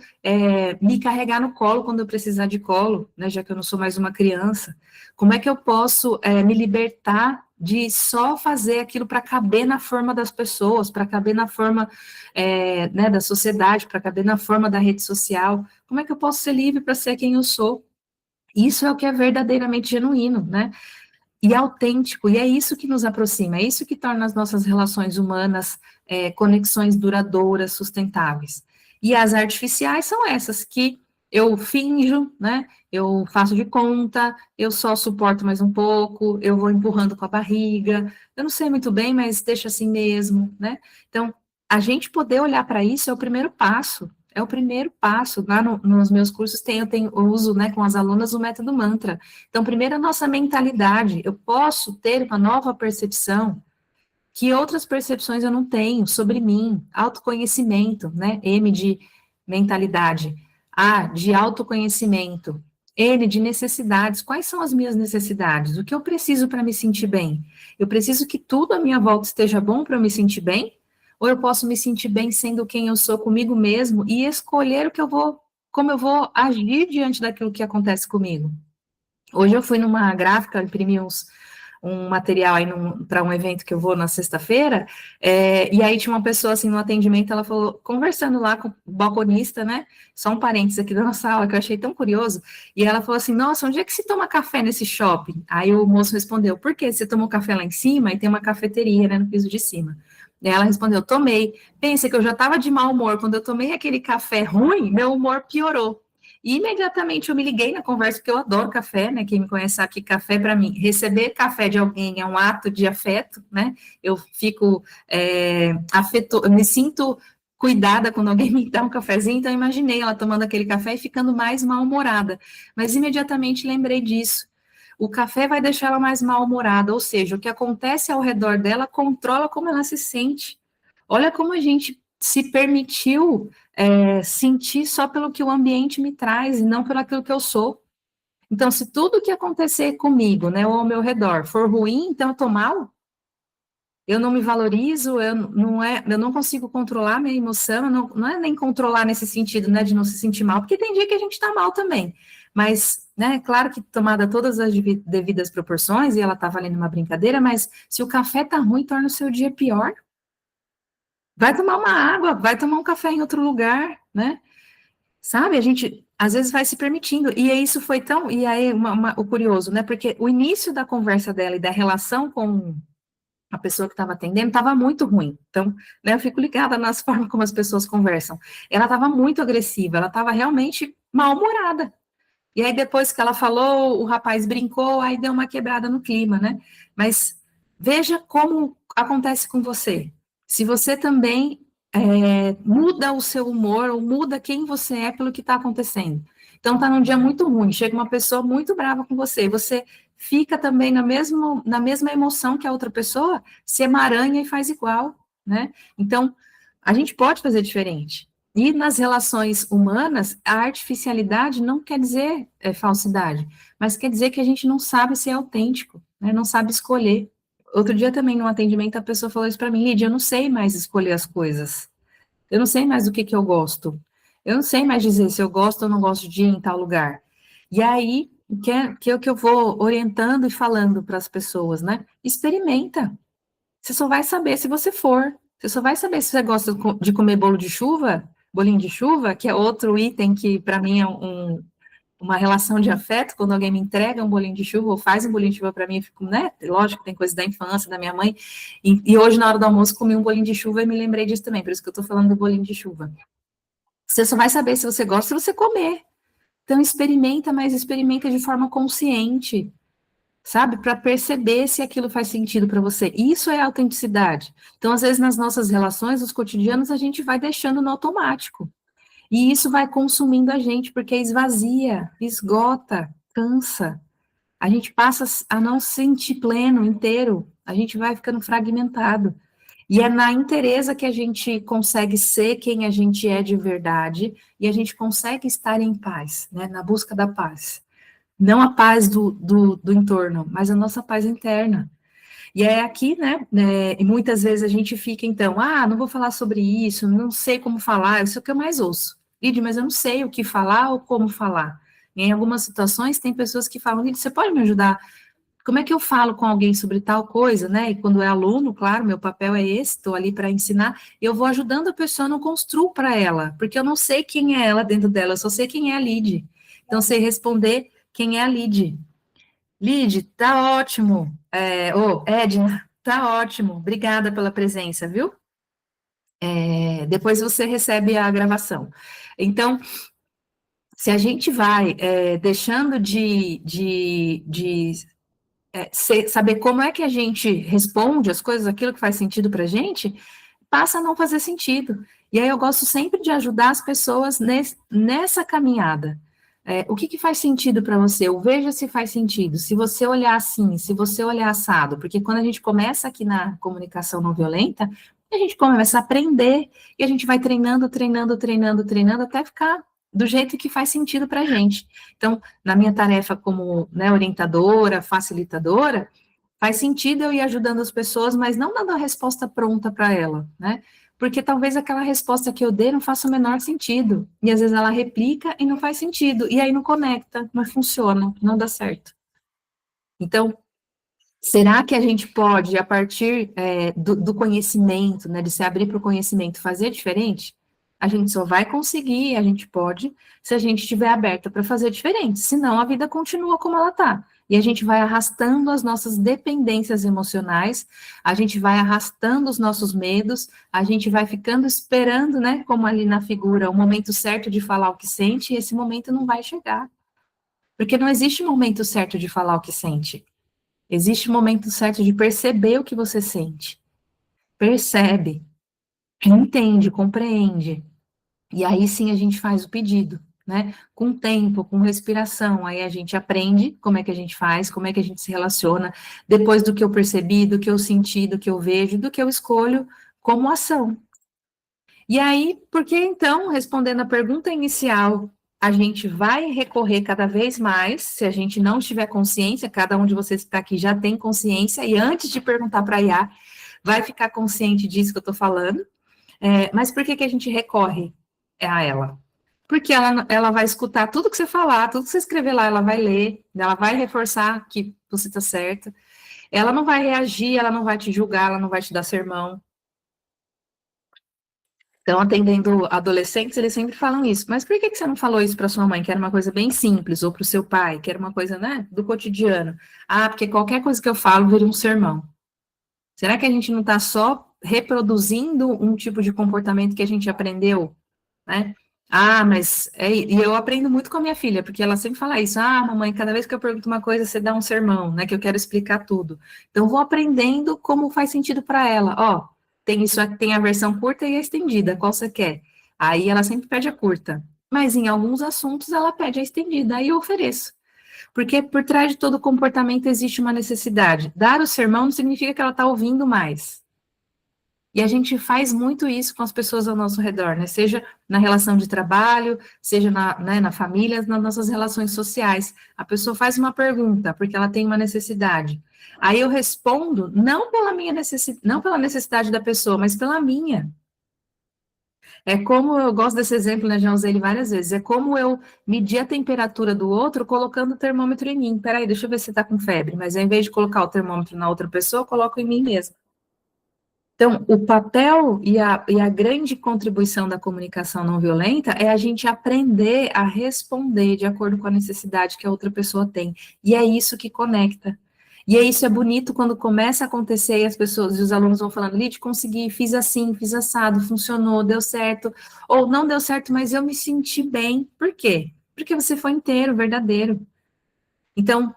me carregar no colo quando eu precisar de colo, né, já que eu não sou mais uma criança? Como é que eu posso me libertar de só fazer aquilo para caber na forma das pessoas, para caber na forma né, da sociedade, para caber na forma da rede social? Como é que eu posso ser livre para ser quem eu sou? Isso é o que é verdadeiramente genuíno, né? E autêntico, e é isso que nos aproxima, é isso que torna as nossas relações humanas conexões duradouras, sustentáveis. E as artificiais são essas que eu finjo, né? Eu faço de conta, eu só suporto mais um pouco, eu vou empurrando com a barriga, eu não sei muito bem, mas deixa assim mesmo, né? Então, a gente poder olhar para isso é o primeiro passo. É o primeiro passo. Lá nos meus cursos eu uso, né, com as alunas o método mantra. Então, primeiro a nossa mentalidade. Eu posso ter uma nova percepção que outras percepções eu não tenho sobre mim. Autoconhecimento, né? M de mentalidade. A de autoconhecimento. N de necessidades. Quais são as minhas necessidades? O que eu preciso para me sentir bem? Eu preciso que tudo à minha volta esteja bom para eu me sentir bem? Ou eu posso me sentir bem sendo quem eu sou comigo mesmo e escolher como eu vou agir diante daquilo que acontece comigo? Hoje eu fui numa gráfica, imprimi um material aí para um evento que eu vou na sexta-feira, e aí tinha uma pessoa assim no atendimento, ela falou, conversando lá com o balconista, né? Só um parênteses aqui da nossa aula, que eu achei tão curioso, e ela falou assim, nossa, onde é que se toma café nesse shopping? Aí o moço respondeu, por quê? Você tomou café lá em cima e tem uma cafeteria, né, no piso de cima. E ela respondeu, tomei. Pensa que eu já estava de mau humor, quando eu tomei aquele café ruim, meu humor piorou. E imediatamente eu me liguei na conversa, porque eu adoro café, né? Quem me conhece sabe que café, para mim, receber café de alguém é um ato de afeto, né? Eu fico eu me sinto cuidada quando alguém me dá um cafezinho, então eu imaginei ela tomando aquele café e ficando mais mal-humorada. Mas imediatamente lembrei disso. o café vai deixar ela mais mal-humorada, ou seja, o que acontece ao redor dela controla como ela se sente. Olha como a gente se permitiu sentir só pelo que o ambiente me traz e não pelo aquilo que eu sou. Então, se tudo que acontecer comigo, né, ou ao meu redor, for ruim, então eu tô mal? Eu não me valorizo, eu não consigo controlar minha emoção, não é nem controlar nesse sentido, né, de não se sentir mal, porque tem dia que a gente tá mal também. Mas, né, claro que tomada todas as devidas proporções, e ela tá valendo uma brincadeira, mas se o café tá ruim, torna o seu dia pior. Vai tomar uma água, vai tomar um café em outro lugar, né? Sabe, a gente às vezes vai se permitindo, e aí isso foi tão, e aí o curioso, né, porque o início da conversa dela e da relação com a pessoa que estava atendendo estava muito ruim, então, né, eu fico ligada nas formas como as pessoas conversam, ela estava muito agressiva, ela estava realmente mal-humorada, e aí depois que ela falou, o rapaz brincou, aí deu uma quebrada no clima, né, mas veja como acontece com você, se você também muda o seu humor, ou muda quem você é pelo que está acontecendo. Então, tá num dia muito ruim, chega uma pessoa muito brava com você, você fica também na mesma emoção que a outra pessoa, se emaranha e faz igual, né? Então, a gente pode fazer diferente. E nas relações humanas, a artificialidade não quer dizer falsidade, mas quer dizer que a gente não sabe ser autêntico, né? Não sabe escolher. Outro dia também, num atendimento, a pessoa falou isso para mim, Lídia, eu não sei mais escolher as coisas. Eu não sei mais do que eu gosto. Eu não sei mais dizer se eu gosto ou não gosto de ir em tal lugar. E aí, que eu vou orientando e falando para as pessoas, né? Experimenta. Você só vai saber se você for. Você só vai saber se você gosta de comer bolo de chuva, bolinho de chuva, que é outro item que, para mim, é uma relação de afeto, quando alguém me entrega um bolinho de chuva ou faz um bolinho de chuva para mim, eu fico, né? Lógico, tem coisa da infância, da minha mãe. E hoje, na hora do almoço, comi um bolinho de chuva e me lembrei disso também, por isso que eu estou falando do bolinho de chuva. Você só vai saber se você gosta se você comer. Então, experimenta, mas experimenta de forma consciente, sabe? Para perceber se aquilo faz sentido para você. Isso é autenticidade. Então, às vezes, nas nossas relações, nos cotidianos, a gente vai deixando no automático. E isso vai consumindo a gente, porque esvazia, esgota, cansa. A gente passa a não se sentir pleno, inteiro. A gente vai ficando fragmentado. E é na inteireza que a gente consegue ser quem a gente é de verdade e a gente consegue estar em paz, né? Na busca da paz. Não a paz do entorno, mas a nossa paz interna. E é aqui, e muitas vezes a gente fica, então, não vou falar sobre isso, não sei como falar, isso é o que eu mais ouço. Lid, mas eu não sei o que falar ou como falar. E em algumas situações, tem pessoas que falam, Lid, você pode me ajudar? Como é que eu falo com alguém sobre tal coisa, né? E quando é aluno, claro, meu papel é esse, estou ali para ensinar, eu vou ajudando a pessoa, não construo para ela, porque eu não sei quem é ela dentro dela, eu só sei quem é a Lid. Então, sei responder quem é a Lid. Lid, tá ótimo. Edna, tá ótimo. Obrigada pela presença, viu? Depois você recebe a gravação. Então, se a gente vai deixando de saber como é que a gente responde as coisas, aquilo que faz sentido para a gente, passa a não fazer sentido. E aí eu gosto sempre de ajudar as pessoas nessa caminhada. O que faz sentido para você? Ou veja se faz sentido. Se você olhar assim, se você olhar assado, porque quando a gente começa aqui na comunicação não violenta, a gente começa a aprender e a gente vai treinando, treinando, treinando, treinando até ficar do jeito que faz sentido para a gente. Então, na minha tarefa como, né, orientadora, facilitadora, faz sentido eu ir ajudando as pessoas, mas não dando a resposta pronta para ela, né? Porque talvez aquela resposta que eu dei não faça o menor sentido. E às vezes ela replica e não faz sentido. E aí não conecta, não funciona, não dá certo. Então, será que a gente pode, a partir do conhecimento, né, de se abrir para o conhecimento, fazer diferente? A gente só vai conseguir, a gente pode, se a gente estiver aberta para fazer diferente. Senão, a vida continua como ela está. E a gente vai arrastando as nossas dependências emocionais, a gente vai arrastando os nossos medos, a gente vai ficando esperando, né, como ali na figura, o momento certo de falar o que sente, e esse momento não vai chegar. Porque não existe momento certo de falar o que sente. Existe o momento certo de perceber o que você sente. Percebe, entende, compreende. E aí sim a gente faz o pedido. né? Com tempo, com respiração. Aí a gente aprende como é que a gente faz, como é que a gente se relaciona, depois do que eu percebi, do que eu senti, do que eu vejo, do que eu escolho como ação. E aí, por que então, respondendo a pergunta inicial, a gente vai recorrer cada vez mais, se a gente não tiver consciência, cada um de vocês que está aqui já tem consciência, e antes de perguntar para a IA, vai ficar consciente disso que eu estou falando. Mas por que a gente recorre a ela? Porque ela vai escutar tudo que você falar, tudo que você escrever lá, ela vai ler, ela vai reforçar que você está certo, ela não vai reagir, ela não vai te julgar, ela não vai te dar sermão. Então, atendendo adolescentes, eles sempre falam isso. Mas por que você não falou isso para sua mãe, que era uma coisa bem simples, ou para o seu pai, que era uma coisa, né, do cotidiano? Ah, porque qualquer coisa que eu falo vira um sermão. Será que a gente não está só reproduzindo um tipo de comportamento que a gente aprendeu, né? Ah, mas e eu aprendo muito com a minha filha, porque ela sempre fala isso. Ah, mamãe, cada vez que eu pergunto uma coisa, você dá um sermão, né? Que eu quero explicar tudo. Então, vou aprendendo como faz sentido para ela. Ó, tem isso, tem a versão curta e a estendida. Qual você quer? Aí ela sempre pede a curta. Mas em alguns assuntos ela pede a estendida. Aí eu ofereço. Porque por trás de todo comportamento existe uma necessidade. Dar o sermão não significa que ela está ouvindo mais. E a gente faz muito isso com as pessoas ao nosso redor, né? Seja na relação de trabalho, seja na família, nas nossas relações sociais. A pessoa faz uma pergunta, porque ela tem uma necessidade. Aí eu respondo, não pela minha necessidade, não pela necessidade da pessoa, mas pela minha. É como, eu gosto desse exemplo, né? Já usei ele várias vezes. É como eu medir a temperatura do outro colocando o termômetro em mim. Peraí, deixa eu ver se você tá com febre. Mas ao invés de colocar o termômetro na outra pessoa, eu coloco em mim mesmo. Então, o papel e a grande contribuição da comunicação não violenta é a gente aprender a responder de acordo com a necessidade que a outra pessoa tem. E é isso que conecta. E é isso, é bonito quando começa a acontecer e as pessoas, e os alunos vão falando, Lid, consegui, fiz assim, fiz assado, funcionou, deu certo, ou não deu certo, mas eu me senti bem. Por quê? Porque você foi inteiro, verdadeiro. Então,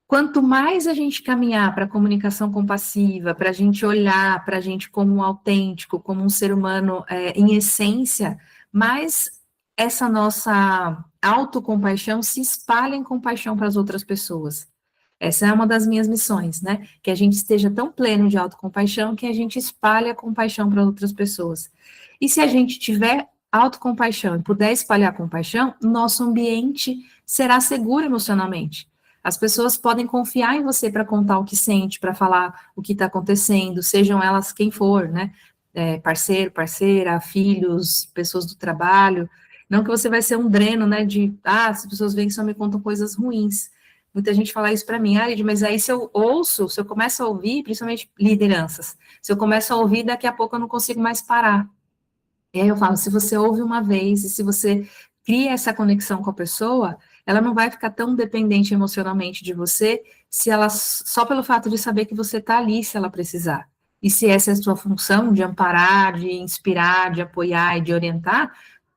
quanto mais a gente caminhar para a comunicação compassiva, para a gente olhar para a gente como um autêntico, como um ser humano em essência, mais essa nossa autocompaixão se espalha em compaixão para as outras pessoas. Essa é uma das minhas missões, né? Que a gente esteja tão pleno de autocompaixão que a gente espalhe a compaixão para outras pessoas. E se a gente tiver autocompaixão e puder espalhar compaixão, nosso ambiente será seguro emocionalmente. As pessoas podem confiar em você para contar o que sente, para falar o que está acontecendo, sejam elas quem for, né? Parceiro, parceira, filhos, pessoas do trabalho. Não que você vai ser um dreno, né? As pessoas vêm e só me contam coisas ruins. Muita gente fala isso para mim, Arid, mas aí se eu ouço, se eu começo a ouvir, principalmente lideranças, se eu começo a ouvir, daqui a pouco eu não consigo mais parar. E aí eu falo, se você ouve uma vez, e se você cria essa conexão com a pessoa, ela não vai ficar tão dependente emocionalmente de você, se ela, só pelo fato de saber que você está ali, se ela precisar. E se essa é a sua função, de amparar, de inspirar, de apoiar e de orientar,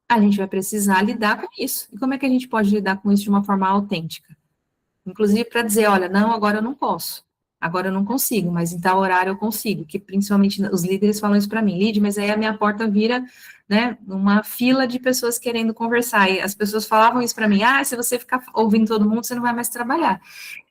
a gente vai precisar lidar com isso. E como é que a gente pode lidar com isso de uma forma autêntica? Inclusive para dizer, olha, não, agora eu não posso, agora eu não consigo, mas em tal horário eu consigo, que principalmente os líderes falam isso para mim, Lid, mas aí a minha porta vira, né, uma fila de pessoas querendo conversar, e as pessoas falavam isso para mim, se você ficar ouvindo todo mundo, você não vai mais trabalhar,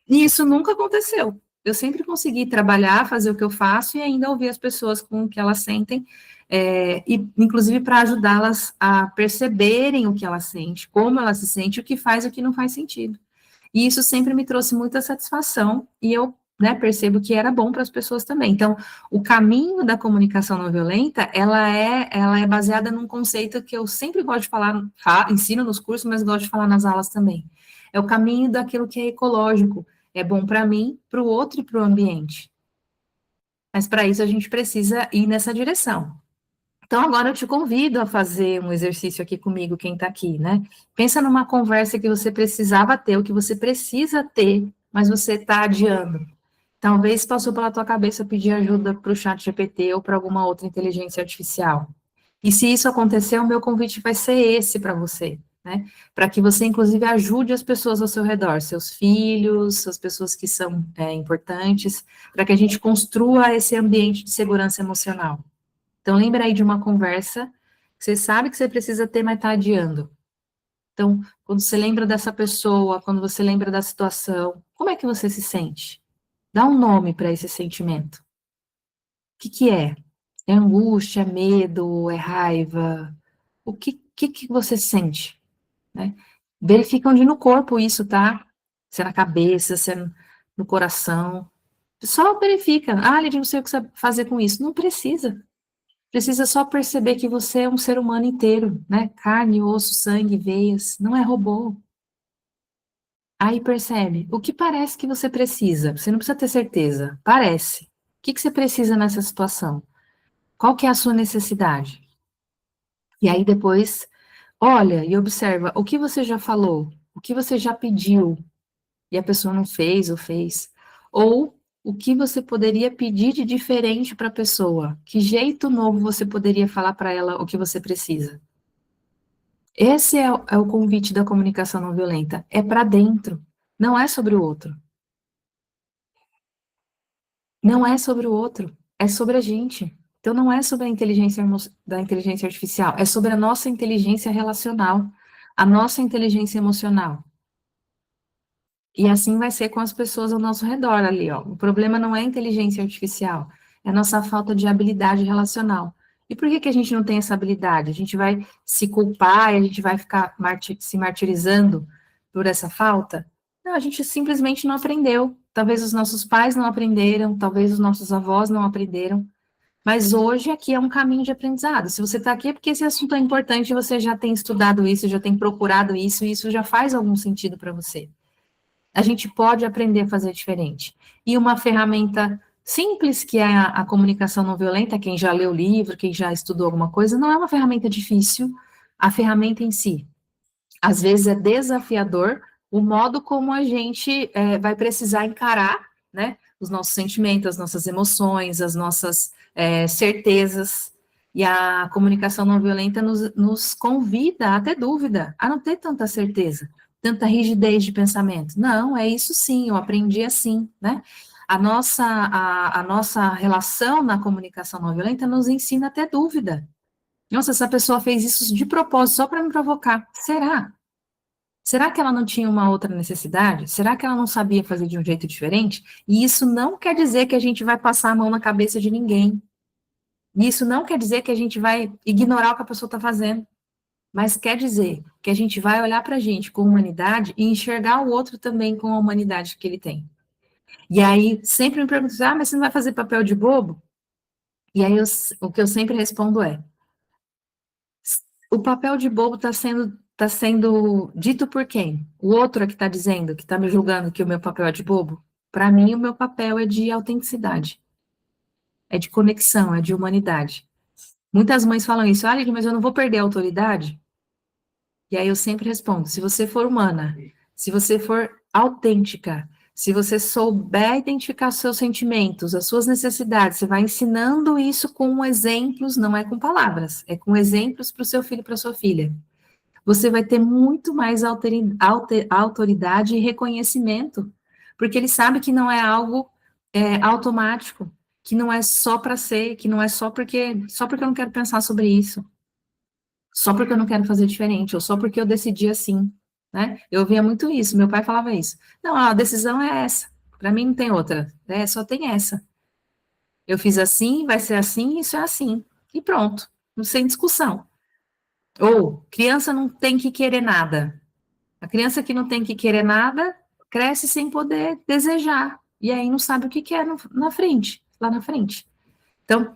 e isso nunca aconteceu, eu sempre consegui trabalhar, fazer o que eu faço, e ainda ouvir as pessoas com o que elas sentem, e inclusive para ajudá-las a perceberem o que elas sentem, como elas se sentem, o que faz e o que não faz sentido. E isso sempre me trouxe muita satisfação, e eu, né, percebo que era bom para as pessoas também. Então, o caminho da comunicação não violenta, ela é baseada num conceito que eu sempre gosto de falar, ensino nos cursos, mas gosto de falar nas aulas também. É o caminho daquilo que é ecológico, é bom para mim, para o outro e para o ambiente. Mas para isso a gente precisa ir nessa direção. Então, agora eu te convido a fazer um exercício aqui comigo, quem está aqui, né? Pensa numa conversa que você precisava ter, o que você precisa ter, mas você está adiando. Talvez passou pela tua cabeça pedir ajuda para o chat GPT ou para alguma outra inteligência artificial. E se isso acontecer, o meu convite vai ser esse para você, né? Para que você, inclusive, ajude as pessoas ao seu redor, seus filhos, as pessoas que são importantes, para que a gente construa esse ambiente de segurança emocional. Então, lembra aí de uma conversa que você sabe que você precisa ter, mas está adiando. Então, quando você lembra dessa pessoa, quando você lembra da situação, como é que você se sente? Dá um nome para esse sentimento. O que que é? É angústia, é medo, é raiva? O que você sente, né? Verifica onde no corpo isso tá, se é na cabeça, se é no coração. Só verifica. Ah, Lidia, não sei o que fazer com isso. Não precisa. Precisa só perceber que você é um ser humano inteiro, né? Carne, osso, sangue, veias. Não é robô. Aí percebe, o que parece que você precisa? Você não precisa ter certeza. Parece. O que você precisa nessa situação? Qual que é a sua necessidade? E aí depois, olha e observa o que você já falou, o que você já pediu, e a pessoa não fez ou fez. Ou o que você poderia pedir de diferente para a pessoa? Que jeito novo você poderia falar para ela o que você precisa? Esse é o convite da comunicação não violenta. É para dentro, não é sobre o outro. Não é sobre o outro, é sobre a gente. Então não é sobre a da inteligência artificial, é sobre a nossa inteligência relacional, a nossa inteligência emocional. E assim vai ser com as pessoas ao nosso redor ali, ó. O problema não é a inteligência artificial, é a nossa falta de habilidade relacional. E por que que a gente não tem essa habilidade? A gente vai se culpar e a gente vai ficar se martirizando por essa falta? Não, a gente simplesmente não aprendeu. Talvez os nossos pais não aprenderam, talvez os nossos avós não aprenderam. Mas hoje aqui é um caminho de aprendizado. Se você está aqui é porque esse assunto é importante, você já tem estudado isso, já tem procurado isso, e isso já faz algum sentido para você. A gente pode aprender a fazer diferente. E uma ferramenta simples, que é a comunicação não violenta, quem já leu o livro, quem já estudou alguma coisa, não é uma ferramenta difícil, a ferramenta em si. Às vezes é desafiador o modo como a gente vai precisar encarar, né, os nossos sentimentos, as nossas emoções, as nossas certezas. E a comunicação não violenta nos convida a ter dúvida, a não ter tanta certeza, tanta rigidez de pensamento. Não, é isso sim, eu aprendi assim, né? A nossa relação na comunicação não violenta nos ensina a ter dúvida. Nossa, essa pessoa fez isso de propósito, só para me provocar. Será? Será que ela não tinha uma outra necessidade? Será que ela não sabia fazer de um jeito diferente? E isso não quer dizer que a gente vai passar a mão na cabeça de ninguém. Isso não quer dizer que a gente vai ignorar o que a pessoa está fazendo. Mas quer dizer que a gente vai olhar para a gente com humanidade e enxergar o outro também com a humanidade que ele tem. E aí, sempre me perguntam, ah, mas você não vai fazer papel de bobo? E aí, o que eu sempre respondo é, o papel de bobo tá sendo dito por quem? O outro é que está dizendo, que está me julgando que o meu papel é de bobo? Para mim, o meu papel é de autenticidade, é de conexão, é de humanidade. Muitas mães falam isso, ah, mas eu não vou perder a autoridade? E aí eu sempre respondo, se você for humana, se você for autêntica, se você souber identificar os seus sentimentos, as suas necessidades, você vai ensinando isso com exemplos, não é com palavras, é com exemplos para o seu filho e para sua filha. Você vai ter muito mais autoridade e reconhecimento, porque ele sabe que não é algo automático, que não é só para ser, que não é só porque eu não quero pensar sobre isso, só porque eu não quero fazer diferente, ou só porque eu decidi assim, né? Eu ouvia muito isso, meu pai falava isso. Não, a decisão é essa, para mim não tem outra, só tem essa. Eu fiz assim, vai ser assim, isso é assim, e pronto, sem discussão. Ou, criança não tem que querer nada. A criança que não tem que querer nada, cresce sem poder desejar, e aí não sabe o que quer na frente, lá na frente. Então,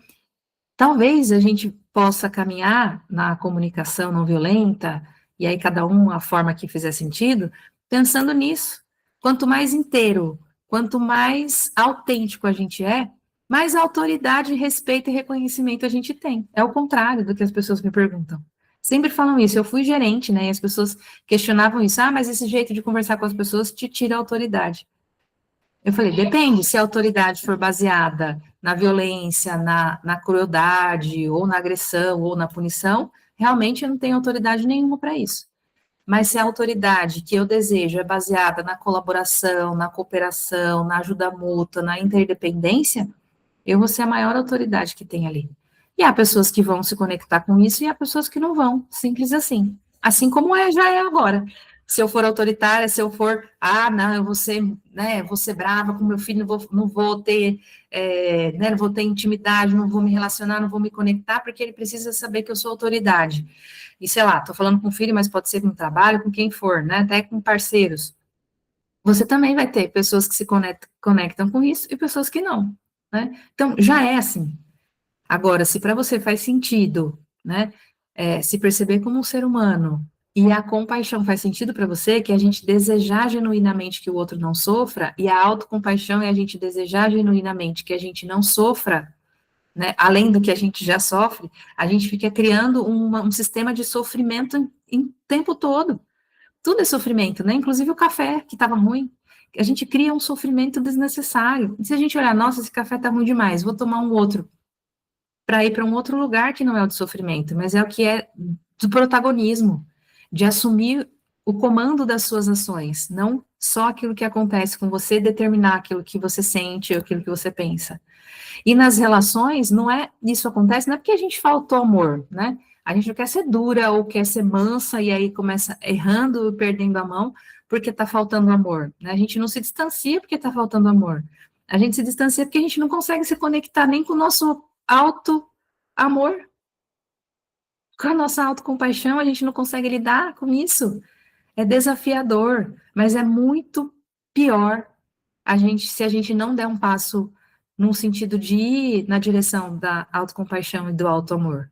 talvez a gente possa caminhar na comunicação não violenta, e aí cada um a forma que fizer sentido, pensando nisso. Quanto mais inteiro, quanto mais autêntico a gente é, mais autoridade, respeito e reconhecimento a gente tem. É o contrário do que as pessoas me perguntam. Sempre falam isso, eu fui gerente, né, e as pessoas questionavam isso, ah, mas esse jeito de conversar com as pessoas te tira a autoridade. Eu falei, depende, se a autoridade for baseada na violência, na crueldade, ou na agressão, ou na punição, realmente eu não tenho autoridade nenhuma para isso. Mas se a autoridade que eu desejo é baseada na colaboração, na cooperação, na ajuda mútua, na interdependência, eu vou ser a maior autoridade que tem ali. E há pessoas que vão se conectar com isso e há pessoas que não vão, simples assim. Assim como já é agora. Se eu for autoritária, se eu for, não, eu vou ser, né, vou ser brava com meu filho, não vou ter, né, não vou ter intimidade, não vou me relacionar, não vou me conectar, porque ele precisa saber que eu sou autoridade. E sei lá, tô falando com o filho, mas pode ser com o trabalho, com quem for, né, até com parceiros. Você também vai ter pessoas que se conectam com isso e pessoas que não, né? Então, já é assim. Agora, se para você faz sentido, né, se perceber como um ser humano e a compaixão faz sentido para você, que é a gente desejar genuinamente que o outro não sofra, e a autocompaixão é a gente desejar genuinamente que a gente não sofra, né, além do que a gente já sofre, a gente fica criando um sistema de sofrimento em tempo todo. Tudo é sofrimento, né? Inclusive o café, que estava ruim. A gente cria um sofrimento desnecessário. E se a gente olhar, nossa, esse café está ruim demais, vou tomar um outro para ir para um outro lugar que não é o de sofrimento, mas é o que é do protagonismo, de assumir o comando das suas ações, não só aquilo que acontece com você, determinar aquilo que você sente, aquilo que você pensa. E nas relações, não é, isso acontece, não é porque a gente faltou amor, né? A gente não quer ser dura ou quer ser mansa e aí começa errando e perdendo a mão porque está faltando amor, né? A gente não se distancia porque está faltando amor. A gente se distancia porque a gente não consegue se conectar nem com o nosso auto-amor, com a nossa autocompaixão, a gente não consegue lidar com isso. É desafiador, mas é muito pior se a gente não der um passo num sentido de ir na direção da autocompaixão e do auto-amor.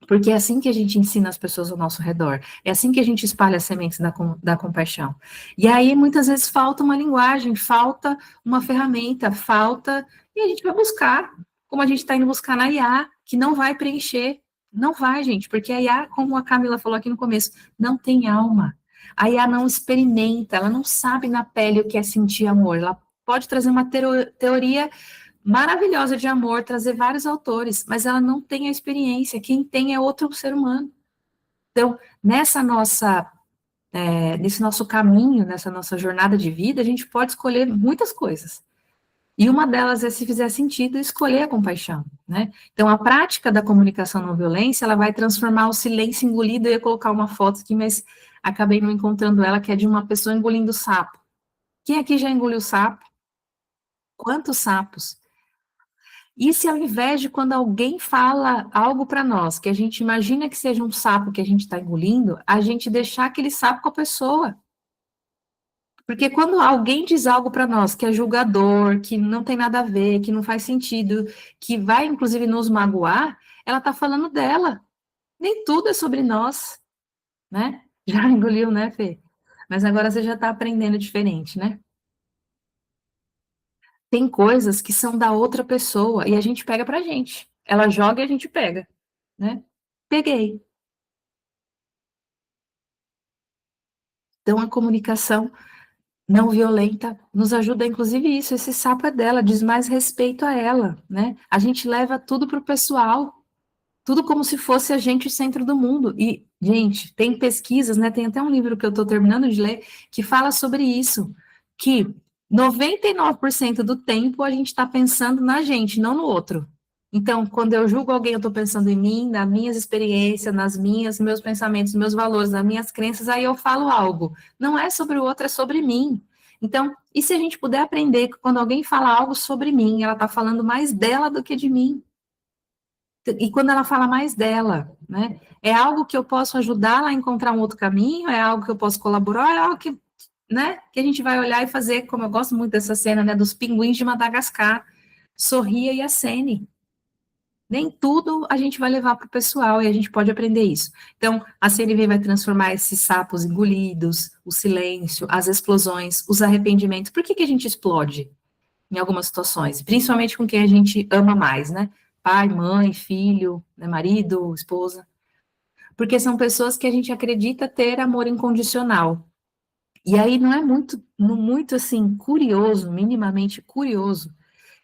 Porque é assim que a gente ensina as pessoas ao nosso redor, é assim que a gente espalha as sementes da compaixão. E aí, muitas vezes, falta uma linguagem, falta uma ferramenta, falta, e a gente vai buscar, como a gente está indo buscar na IA, que não vai preencher, não vai, gente, porque a IA, como a Camila falou aqui no começo, não tem alma. A IA não experimenta, ela não sabe na pele o que é sentir amor, ela pode trazer uma teoria maravilhosa de amor, trazer vários autores, mas ela não tem a experiência, quem tem é outro ser humano. Então, nesse nosso caminho, nessa nossa jornada de vida, a gente pode escolher muitas coisas. E uma delas é, se fizer sentido, escolher a compaixão, né? Então, a prática da comunicação não violência, ela vai transformar o silêncio engolido. Eu ia colocar uma foto aqui, mas acabei não encontrando ela, que é de uma pessoa engolindo sapo. Quem aqui já engoliu sapo? Quantos sapos? E se ao invés de quando alguém fala algo para nós, que a gente imagina que seja um sapo que a gente está engolindo, a gente deixar aquele sapo com a pessoa? Porque quando alguém diz algo para nós que é julgador, que não tem nada a ver, que não faz sentido, que vai inclusive nos magoar, ela está falando dela. Nem tudo é sobre nós, né? Já engoliu, né, Fê? Mas agora você já está aprendendo diferente, né? Tem coisas que são da outra pessoa e a gente pega pra gente. Ela joga e a gente pega, né? Peguei. Então, a comunicação não violenta nos ajuda, inclusive isso, esse sapo é dela, diz mais respeito a ela, né? A gente leva tudo para o pessoal, tudo como se fosse a gente o centro do mundo. E, gente, tem pesquisas, né? Tem até um livro que eu estou terminando de ler que fala sobre isso, que 99% do tempo a gente está pensando na gente, não no outro. Então, quando eu julgo alguém, eu estou pensando em mim, nas minhas experiências, meus pensamentos, meus valores, nas minhas crenças, aí eu falo algo. Não é sobre o outro, é sobre mim. Então, e se a gente puder aprender que quando alguém fala algo sobre mim, ela está falando mais dela do que de mim? E quando ela fala mais dela, né? É algo que eu posso ajudá-la a encontrar um outro caminho? É algo que eu posso colaborar? É algo que, né? Que a gente vai olhar e fazer, como eu gosto muito dessa cena, né? Dos pinguins de Madagascar. Sorria e acene. Nem tudo a gente vai levar para o pessoal e a gente pode aprender isso. Então, a CNV vai transformar esses sapos engolidos, o silêncio, as explosões, os arrependimentos. Por que que a gente explode em algumas situações? Principalmente com quem a gente ama mais, né? Pai, mãe, filho, né? Marido, esposa. Porque são pessoas que a gente acredita ter amor incondicional. E aí não é muito assim, curioso, minimamente curioso,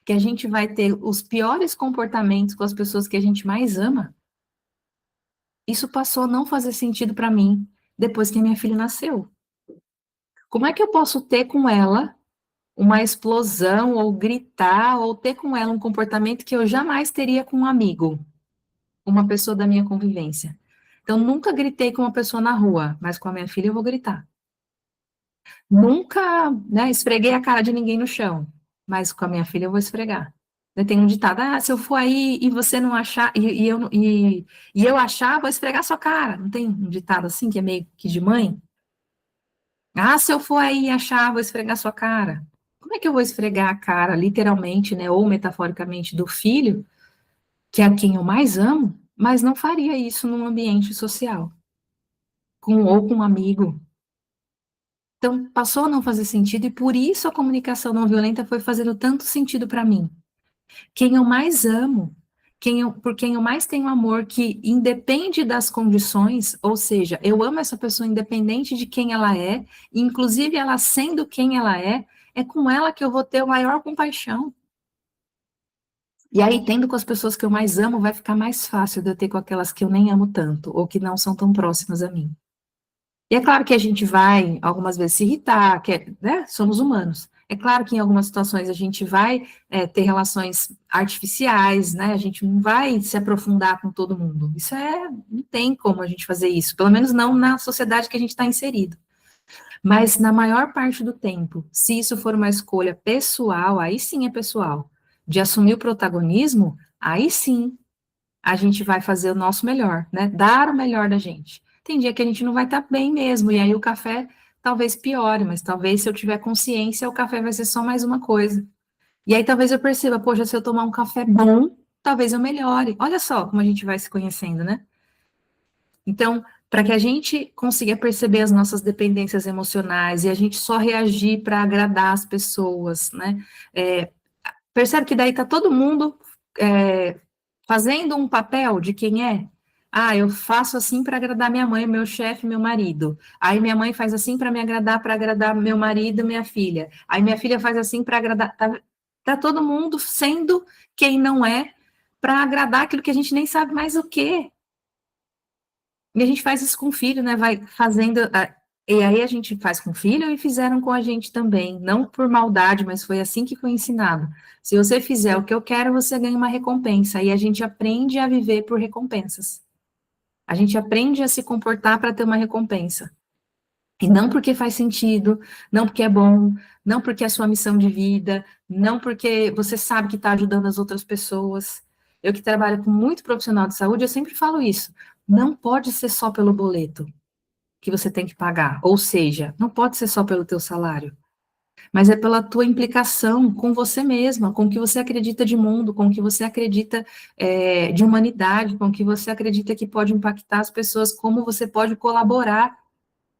que a gente vai ter os piores comportamentos com as pessoas que a gente mais ama. Isso passou a não fazer sentido para mim depois que a minha filha nasceu. Como é que eu posso ter com ela uma explosão, ou gritar, ou ter com ela um comportamento que eu jamais teria com um amigo, uma pessoa da minha convivência? Então, nunca gritei com uma pessoa na rua, mas com a minha filha eu vou gritar. Nunca, né, esfreguei a cara de ninguém no chão, mas com a minha filha eu vou esfregar. Tem um ditado, se eu for aí e você não achar, e eu achar, vou esfregar sua cara. Não tem um ditado assim, que é meio que de mãe? Se eu for aí e achar, vou esfregar sua cara. Como é que eu vou esfregar a cara, literalmente, né, ou metaforicamente, do filho, que é a quem eu mais amo, mas não faria isso num ambiente social, ou com um amigo? Então, passou a não fazer sentido, e por isso a comunicação não violenta foi fazendo tanto sentido para mim. Quem eu mais amo, por quem eu mais tenho amor, que independe das condições, ou seja, eu amo essa pessoa independente de quem ela é, inclusive ela sendo quem ela é com ela que eu vou ter a maior compaixão. E aí, tendo com as pessoas que eu mais amo, vai ficar mais fácil de eu ter com aquelas que eu nem amo tanto, ou que não são tão próximas a mim. E é claro que a gente vai, algumas vezes, se irritar, né? Somos humanos. É claro que em algumas situações a gente vai ter relações artificiais, né? A gente não vai se aprofundar com todo mundo. Não tem como a gente fazer isso, pelo menos não na sociedade que a gente está inserido. Mas na maior parte do tempo, se isso for uma escolha pessoal, aí sim é pessoal, de assumir o protagonismo, aí sim a gente vai fazer o nosso melhor, né? Dar o melhor da gente. Tem dia que a gente não vai estar bem mesmo, e aí o café talvez piore, mas talvez se eu tiver consciência, o café vai ser só mais uma coisa. E aí talvez eu perceba, poxa, se eu tomar um café bom, talvez eu melhore. Olha só como a gente vai se conhecendo, né? Então, para que a gente consiga perceber as nossas dependências emocionais e a gente só reagir para agradar as pessoas, né? Percebe que daí tá todo mundo fazendo um papel de quem é. Eu faço assim para agradar minha mãe, meu chefe, meu marido. Aí minha mãe faz assim para me agradar, para agradar meu marido, minha filha. Aí minha filha faz assim para agradar. Tá todo mundo sendo quem não é para agradar aquilo que a gente nem sabe mais o que. E a gente faz isso com o filho, né? Vai fazendo. E aí a gente faz com o filho e fizeram com a gente também. Não por maldade, mas foi assim que foi ensinado. Se você fizer o que eu quero, você ganha uma recompensa. E a gente aprende a viver por recompensas. A gente aprende a se comportar para ter uma recompensa. E não porque faz sentido, não porque é bom, não porque é sua missão de vida, não porque você sabe que está ajudando as outras pessoas. Eu que trabalho com muito profissional de saúde, eu sempre falo isso. Não pode ser só pelo boleto que você tem que pagar, ou seja, não pode ser só pelo teu salário, mas é pela tua implicação com você mesma, com o que você acredita de mundo, com o que você acredita de humanidade, com o que você acredita que pode impactar as pessoas, como você pode colaborar,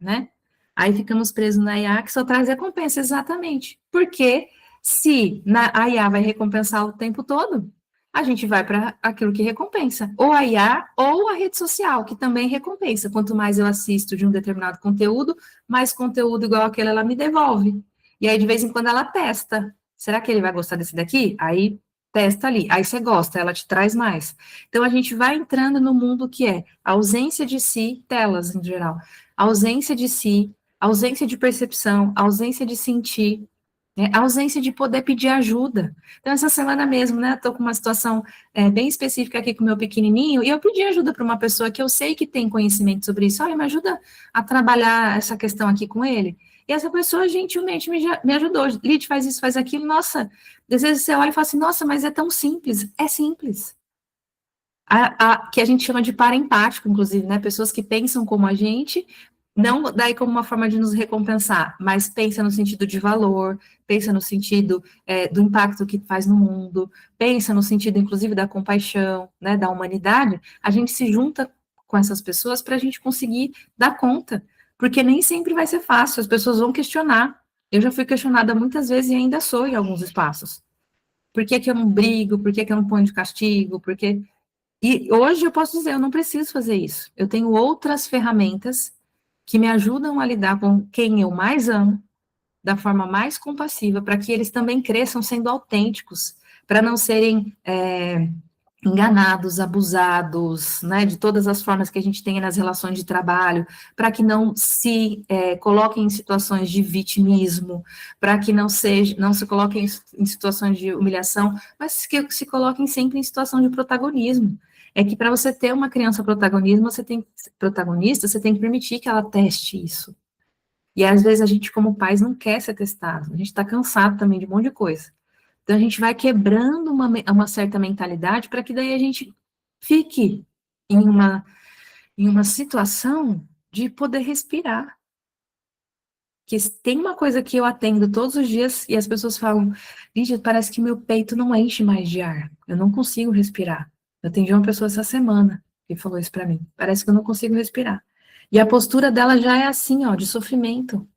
né? Aí ficamos presos na IA, que só traz recompensa, exatamente. Porque se a IA vai recompensar o tempo todo, a gente vai para aquilo que recompensa. Ou a IA, ou a rede social, que também recompensa. Quanto mais eu assisto de um determinado conteúdo, mais conteúdo igual aquele ela me devolve. E aí, de vez em quando, ela testa. Será que ele vai gostar desse daqui? Aí, testa ali. Aí você gosta, ela te traz mais. Então, a gente vai entrando no mundo que é a ausência de si, telas em geral, ausência de si, ausência de percepção, ausência de sentir, né, ausência de poder pedir ajuda. Então, essa semana mesmo, né, estou com uma situação bem específica aqui com o meu pequenininho, e eu pedi ajuda para uma pessoa que eu sei que tem conhecimento sobre isso. Olha, me ajuda a trabalhar essa questão aqui com ele. E essa pessoa gentilmente me ajudou. Lid, faz isso, faz aquilo. Nossa, às vezes você olha e fala assim, nossa, mas é tão simples. É simples. Que a gente chama de par empático, inclusive, né? Pessoas que pensam como a gente, não daí como uma forma de nos recompensar, mas pensa no sentido de valor, pensa no sentido do impacto que faz no mundo, pensa no sentido, inclusive, da compaixão, né, da humanidade. A gente se junta com essas pessoas para a gente conseguir dar conta, porque nem sempre vai ser fácil, as pessoas vão questionar. Eu já fui questionada muitas vezes e ainda sou em alguns espaços. Por que que eu não brigo? Por que que eu não ponho de castigo? E hoje eu posso dizer, eu não preciso fazer isso. Eu tenho outras ferramentas que me ajudam a lidar com quem eu mais amo, da forma mais compassiva, para que eles também cresçam sendo autênticos, para não serem enganados, abusados, né, de todas as formas que a gente tem nas relações de trabalho, para que não se coloquem em situações de vitimismo, para que não se coloquem em situações de humilhação, mas que se coloquem sempre em situação de protagonismo. É que para você ter uma criança protagonista, você tem que permitir que ela teste isso. E às vezes a gente, como pais, não quer ser testado. A gente está cansado também de um monte de coisa. Então a gente vai quebrando uma certa mentalidade para que daí a gente fique em uma situação de poder respirar. Que tem uma coisa que eu atendo todos os dias e as pessoas falam, Lídia, parece que meu peito não enche mais de ar. Eu não consigo respirar. Eu atendi uma pessoa essa semana que falou isso para mim. Parece que eu não consigo respirar. E a postura dela já é assim, ó, de sofrimento.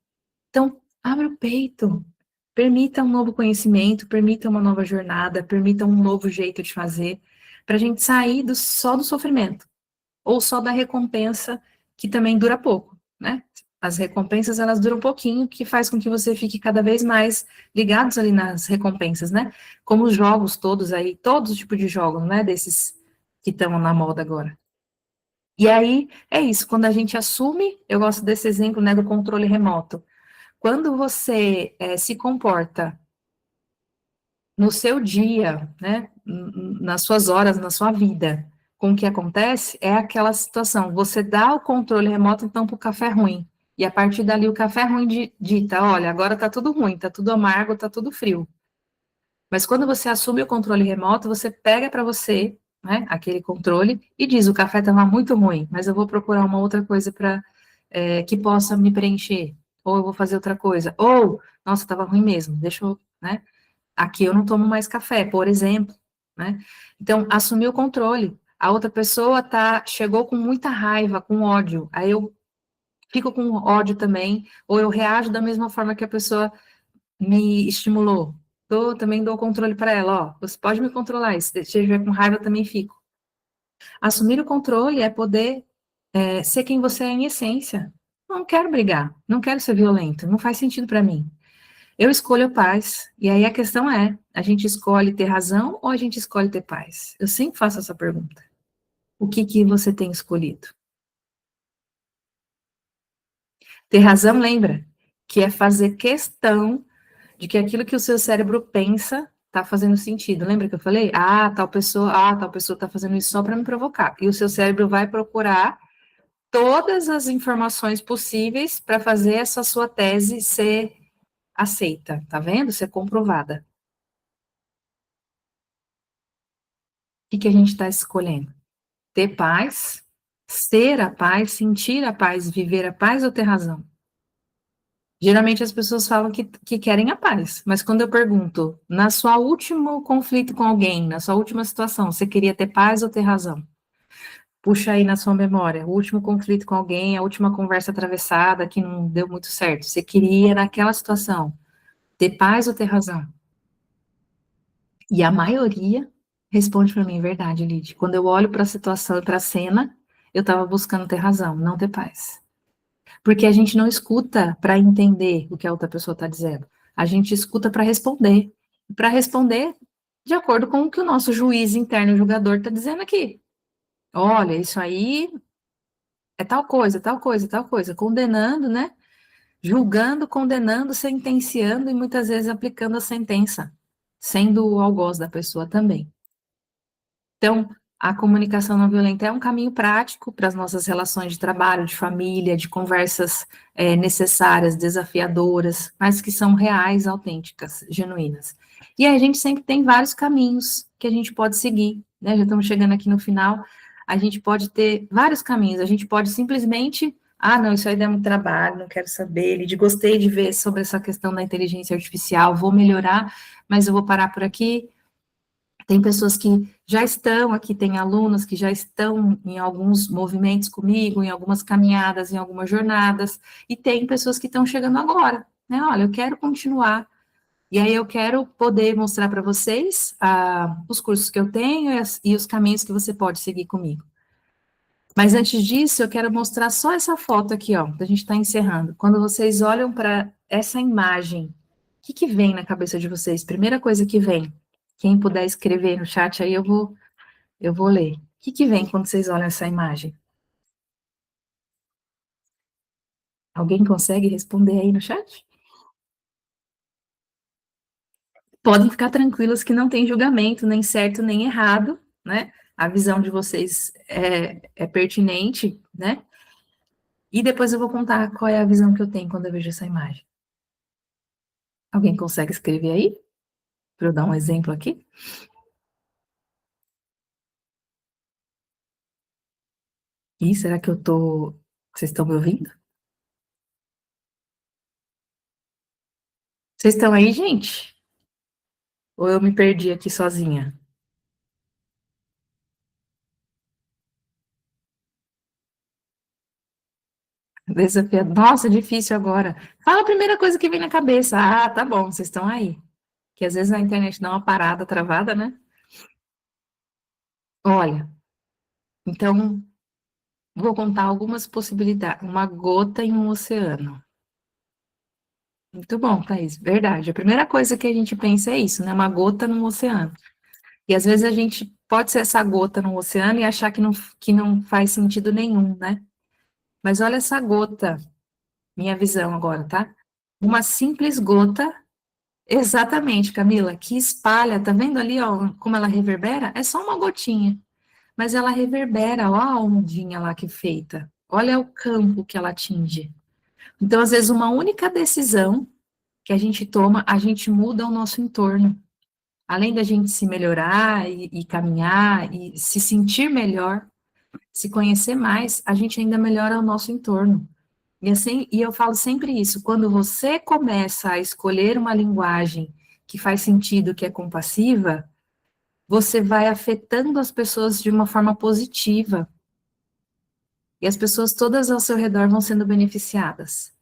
Então, abre o peito, permita um novo conhecimento, permita uma nova jornada, permita um novo jeito de fazer, para a gente sair só do sofrimento, ou só da recompensa, que também dura pouco, né? As recompensas, elas duram um pouquinho, que faz com que você fique cada vez mais ligados ali nas recompensas, né? Como os jogos todos aí, todos os tipos de jogos, né? Desses que estão na moda agora. E aí, é isso, quando a gente assume, eu gosto desse exemplo, né, do controle remoto. Quando você se comporta no seu dia, né, nas suas horas, na sua vida, com o que acontece, é aquela situação, você dá o controle remoto, então, para o café ruim, e a partir dali o café ruim dita, olha, agora tá tudo ruim, tá tudo amargo, tá tudo frio. Mas quando você assume o controle remoto, você pega para você, né, aquele controle, e diz, o café estava muito ruim, mas eu vou procurar uma outra coisa para que possa me preencher, ou eu vou fazer outra coisa, ou, nossa, estava ruim mesmo, deixa eu, né, aqui eu não tomo mais café, por exemplo, né? Então, assumir o controle. A outra pessoa chegou com muita raiva, com ódio, aí eu fico com ódio também, ou eu reajo da mesma forma que a pessoa me estimulou. Também dou o controle para ela, ó, você pode me controlar, e se estiver com raiva, eu também fico. Assumir o controle é poder ser quem você é em essência. Não quero brigar, não quero ser violento, não faz sentido para mim. Eu escolho a paz. E aí a questão é, a gente escolhe ter razão ou a gente escolhe ter paz? Eu sempre faço essa pergunta. O que você tem escolhido? Ter razão, lembra? Que é fazer questão de que aquilo que o seu cérebro pensa está fazendo sentido. Lembra que eu falei? Tal pessoa está fazendo isso só para me provocar. E o seu cérebro vai procurar todas as informações possíveis para fazer essa sua tese ser aceita, tá vendo? Ser comprovada. O que a gente está escolhendo? Ter paz, ser a paz, sentir a paz, viver a paz ou ter razão? Geralmente as pessoas falam que querem a paz, mas quando eu pergunto, na sua último conflito com alguém, na sua última situação, você queria ter paz ou ter razão? Puxa aí na sua memória, o último conflito com alguém, a última conversa atravessada que não deu muito certo. Você queria, naquela situação, ter paz ou ter razão? E a maioria responde para mim, verdade, Lid. Quando eu olho para a situação, para a cena, eu estava buscando ter razão, não ter paz. Porque a gente não escuta para entender o que a outra pessoa está dizendo. A gente escuta para responder. Para responder de acordo com o que o nosso juiz interno, o julgador, está dizendo aqui. Olha, isso aí é tal coisa, tal coisa, tal coisa. Condenando, né? Julgando, condenando, sentenciando e muitas vezes aplicando a sentença, sendo o algoz da pessoa também. Então, a comunicação não violenta é um caminho prático para as nossas relações de trabalho, de família, de conversas necessárias, desafiadoras, mas que são reais, autênticas, genuínas. E aí a gente sempre tem vários caminhos que a gente pode seguir, né? Já estamos chegando aqui no final, a gente pode ter vários caminhos, a gente pode simplesmente, não, isso aí dá muito trabalho, não quero saber, gostei de ver sobre essa questão da inteligência artificial, vou melhorar, mas eu vou parar por aqui. Tem pessoas que já estão aqui, tem alunos que já estão em alguns movimentos comigo, em algumas caminhadas, em algumas jornadas, e tem pessoas que estão chegando agora, né? Olha, eu quero continuar, e aí eu quero poder mostrar para vocês os cursos que eu tenho e os caminhos que você pode seguir comigo. Mas antes disso, eu quero mostrar só essa foto aqui, ó, a gente está encerrando. Quando vocês olham para essa imagem, o que vem na cabeça de vocês? Primeira coisa que vem. Quem puder escrever no chat aí, eu vou ler. O que vem quando vocês olham essa imagem? Alguém consegue responder aí no chat? Podem ficar tranquilos que não tem julgamento, nem certo, nem errado, né? a visão de vocês é pertinente, né? E depois eu vou contar qual é a visão que eu tenho quando eu vejo essa imagem. Alguém consegue escrever aí? Para eu dar um exemplo aqui? Ih, será que eu tô. Vocês estão me ouvindo? Vocês estão aí, gente? Ou eu me perdi aqui sozinha? Desafiador. Nossa, difícil agora. Fala a primeira coisa que vem na cabeça. Ah, tá bom, vocês estão aí. Que às vezes a internet dá uma parada, travada, né? Olha, então vou contar algumas possibilidades. Uma gota em um oceano. Muito bom, Thaís. Verdade. A primeira coisa que a gente pensa é isso, né? Uma gota no oceano. E às vezes a gente pode ser essa gota no oceano e achar que não faz sentido nenhum, né? Mas olha essa gota, minha visão agora, tá? Uma simples gota, exatamente, Camila, que espalha, tá vendo ali, ó, como ela reverbera? É só uma gotinha, mas ela reverbera, ó a ondinha lá que feita. Olha o campo que ela atinge. Então, às vezes, uma única decisão que a gente toma, a gente muda o nosso entorno. Além da gente se melhorar e caminhar e se sentir melhor, se conhecer mais, a gente ainda melhora o nosso entorno. E assim, e eu falo sempre isso, quando você começa a escolher uma linguagem que faz sentido, que é compassiva, você vai afetando as pessoas de uma forma positiva. E as pessoas todas ao seu redor vão sendo beneficiadas.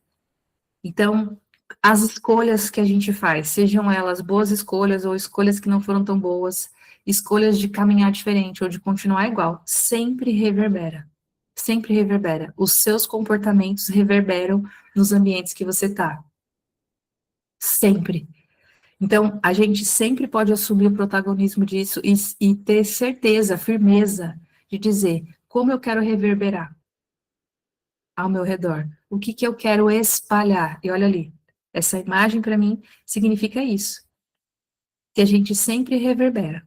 Então, as escolhas que a gente faz, sejam elas boas escolhas ou escolhas que não foram tão boas, escolhas de caminhar diferente ou de continuar igual, sempre reverbera. Sempre reverbera. Os seus comportamentos reverberam nos ambientes que você está. Sempre. Então, a gente sempre pode assumir o protagonismo disso e ter certeza, firmeza de dizer como eu quero reverberar ao meu redor. O que que eu quero espalhar? E olha ali, essa imagem para mim significa isso, que a gente sempre reverbera.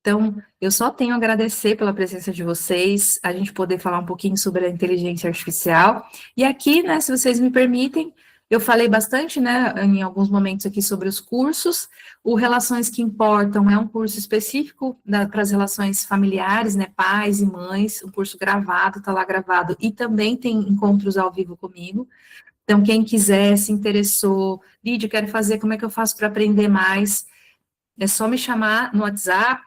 Então, eu só tenho a agradecer pela presença de vocês, a gente poder falar um pouquinho sobre a inteligência artificial. E aqui, né, se vocês me permitem, eu falei bastante, né, em alguns momentos aqui sobre os cursos. O Relações que Importam é um curso específico para as relações familiares, né, pais e mães, um curso gravado, está lá gravado, e também tem encontros ao vivo comigo. Então, quem quiser, se interessou, Lídia, quero fazer, como é que eu faço para aprender mais? É só me chamar no WhatsApp,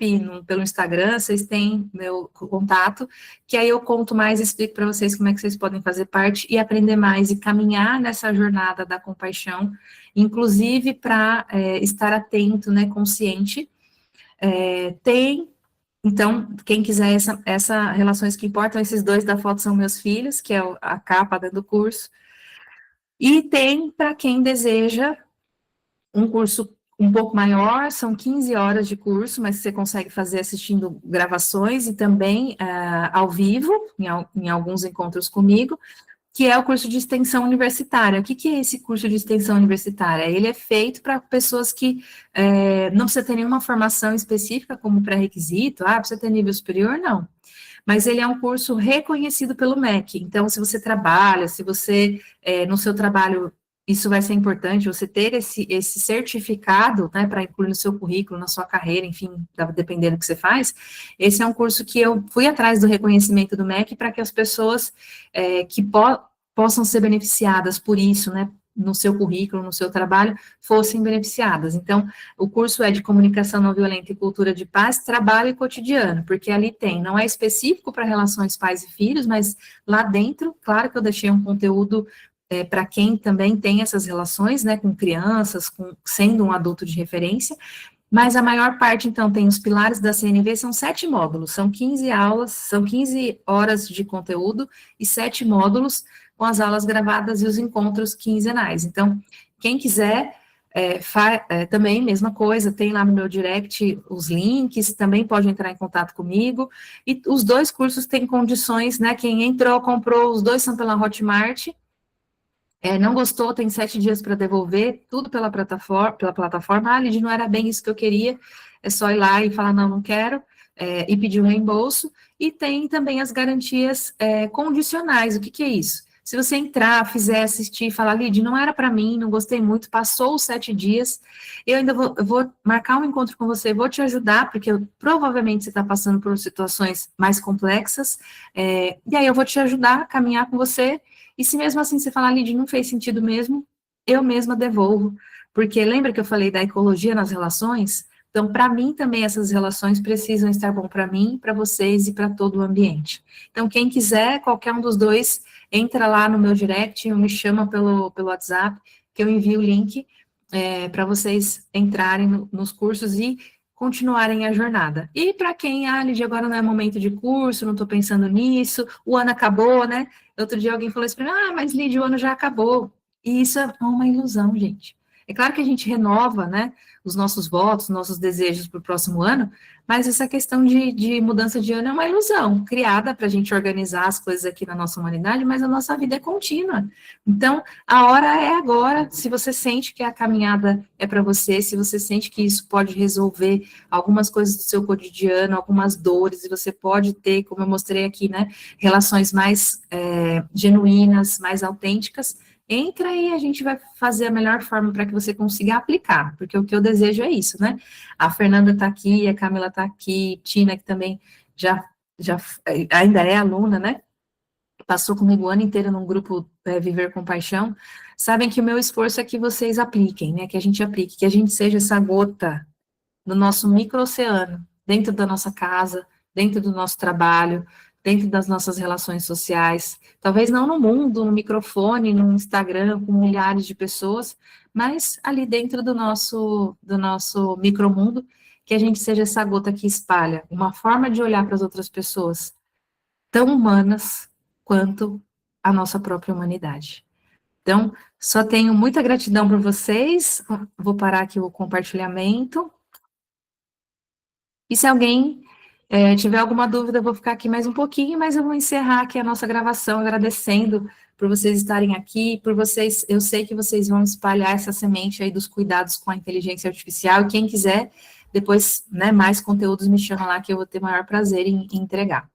pelo Instagram, vocês têm meu contato, que aí eu conto mais, explico para vocês como é que vocês podem fazer parte e aprender mais e caminhar nessa jornada da compaixão, inclusive para estar atento, né, consciente. Então, quem quiser essa Relações que Importam, esses dois da foto são meus filhos, que é a capa do curso, e tem para quem deseja um curso um pouco maior, são 15 horas de curso, mas você consegue fazer assistindo gravações e também ao vivo, em alguns encontros comigo, que é o curso de extensão universitária. O que, que é esse curso de extensão universitária? Ele é feito para pessoas que não precisa ter nenhuma formação específica como pré-requisito, precisa ter nível superior, não. Mas ele é um curso reconhecido pelo MEC. Então, se você trabalha, se você, no seu trabalho, isso vai ser importante, você ter esse certificado, né, para incluir no seu currículo, na sua carreira, enfim, dependendo do que você faz, esse é um curso que eu fui atrás do reconhecimento do MEC para que as pessoas que possam ser beneficiadas por isso, né, no seu currículo, no seu trabalho, fossem beneficiadas. Então, o curso é de comunicação não violenta e cultura de paz, trabalho e cotidiano, porque ali tem, não é específico para relações pais e filhos, mas lá dentro, claro que eu deixei um conteúdo para quem também tem essas relações, né, com crianças, sendo um adulto de referência, mas a maior parte, então, tem os pilares da CNV, são 7 módulos, são 15 aulas, são 15 horas de conteúdo e 7 módulos com as aulas gravadas e os encontros quinzenais. Então, quem quiser, também, mesma coisa, tem lá no meu direct os links, também pode entrar em contato comigo, e os dois cursos têm condições, né, quem entrou, comprou, os dois são pela Hotmart, não gostou, tem 7 dias para devolver, tudo pela plataforma, Lidy, não era bem isso que eu queria, é só ir lá e falar, não, não quero, e pedir o reembolso, e tem também as garantias condicionais. O que, que é isso? Se você entrar, fizer, assistir, falar, Lid, não era para mim, não gostei muito, passou os 7 dias, eu ainda vou marcar um encontro com você, vou te ajudar, porque provavelmente você está passando por situações mais complexas, e aí eu vou te ajudar a caminhar com você, e se mesmo assim você falar, Lid, não fez sentido mesmo, eu mesma devolvo, porque lembra que eu falei da ecologia nas relações? Então, para mim também essas relações precisam estar bom para mim, para vocês e para todo o ambiente. Então, quem quiser, qualquer um dos dois, entra lá no meu direct, me chama pelo WhatsApp, que eu envio o link para vocês entrarem nos cursos e continuarem a jornada. E para quem, Lidia, agora não é momento de curso, não estou pensando nisso, o ano acabou, né? Outro dia alguém falou assim para mim, mas Lidia, o ano já acabou. E isso é uma ilusão, gente. É claro que a gente renova, né, os nossos votos, nossos desejos para o próximo ano, mas essa questão de mudança de ano é uma ilusão, criada para a gente organizar as coisas aqui na nossa humanidade, mas a nossa vida é contínua. Então, a hora é agora. Se você sente que a caminhada é para você, se você sente que isso pode resolver algumas coisas do seu cotidiano, algumas dores, e você pode ter, como eu mostrei aqui, né, relações mais genuínas, mais autênticas, entra e a gente vai fazer a melhor forma para que você consiga aplicar, porque o que eu desejo é isso, né? A Fernanda está aqui, a Camila está aqui, Tina, que também já ainda é aluna, né? Passou comigo o ano inteiro num grupo Viver com Paixão, sabem que o meu esforço é que vocês apliquem, né? Que a gente aplique, que a gente seja essa gota no nosso micro-oceano, dentro da nossa casa, dentro do nosso trabalho, dentro das nossas relações sociais, talvez não no mundo, no microfone, no Instagram, com milhares de pessoas, mas ali dentro do nosso micromundo, que a gente seja essa gota que espalha uma forma de olhar para as outras pessoas tão humanas quanto a nossa própria humanidade. Então, só tenho muita gratidão por vocês, vou parar aqui o compartilhamento. E se alguém tiver alguma dúvida, eu vou ficar aqui mais um pouquinho, mas eu vou encerrar aqui a nossa gravação, agradecendo por vocês estarem aqui, por vocês, eu sei que vocês vão espalhar essa semente aí dos cuidados com a inteligência artificial, e quem quiser, depois, né, mais conteúdos me chama lá, que eu vou ter maior prazer em entregar.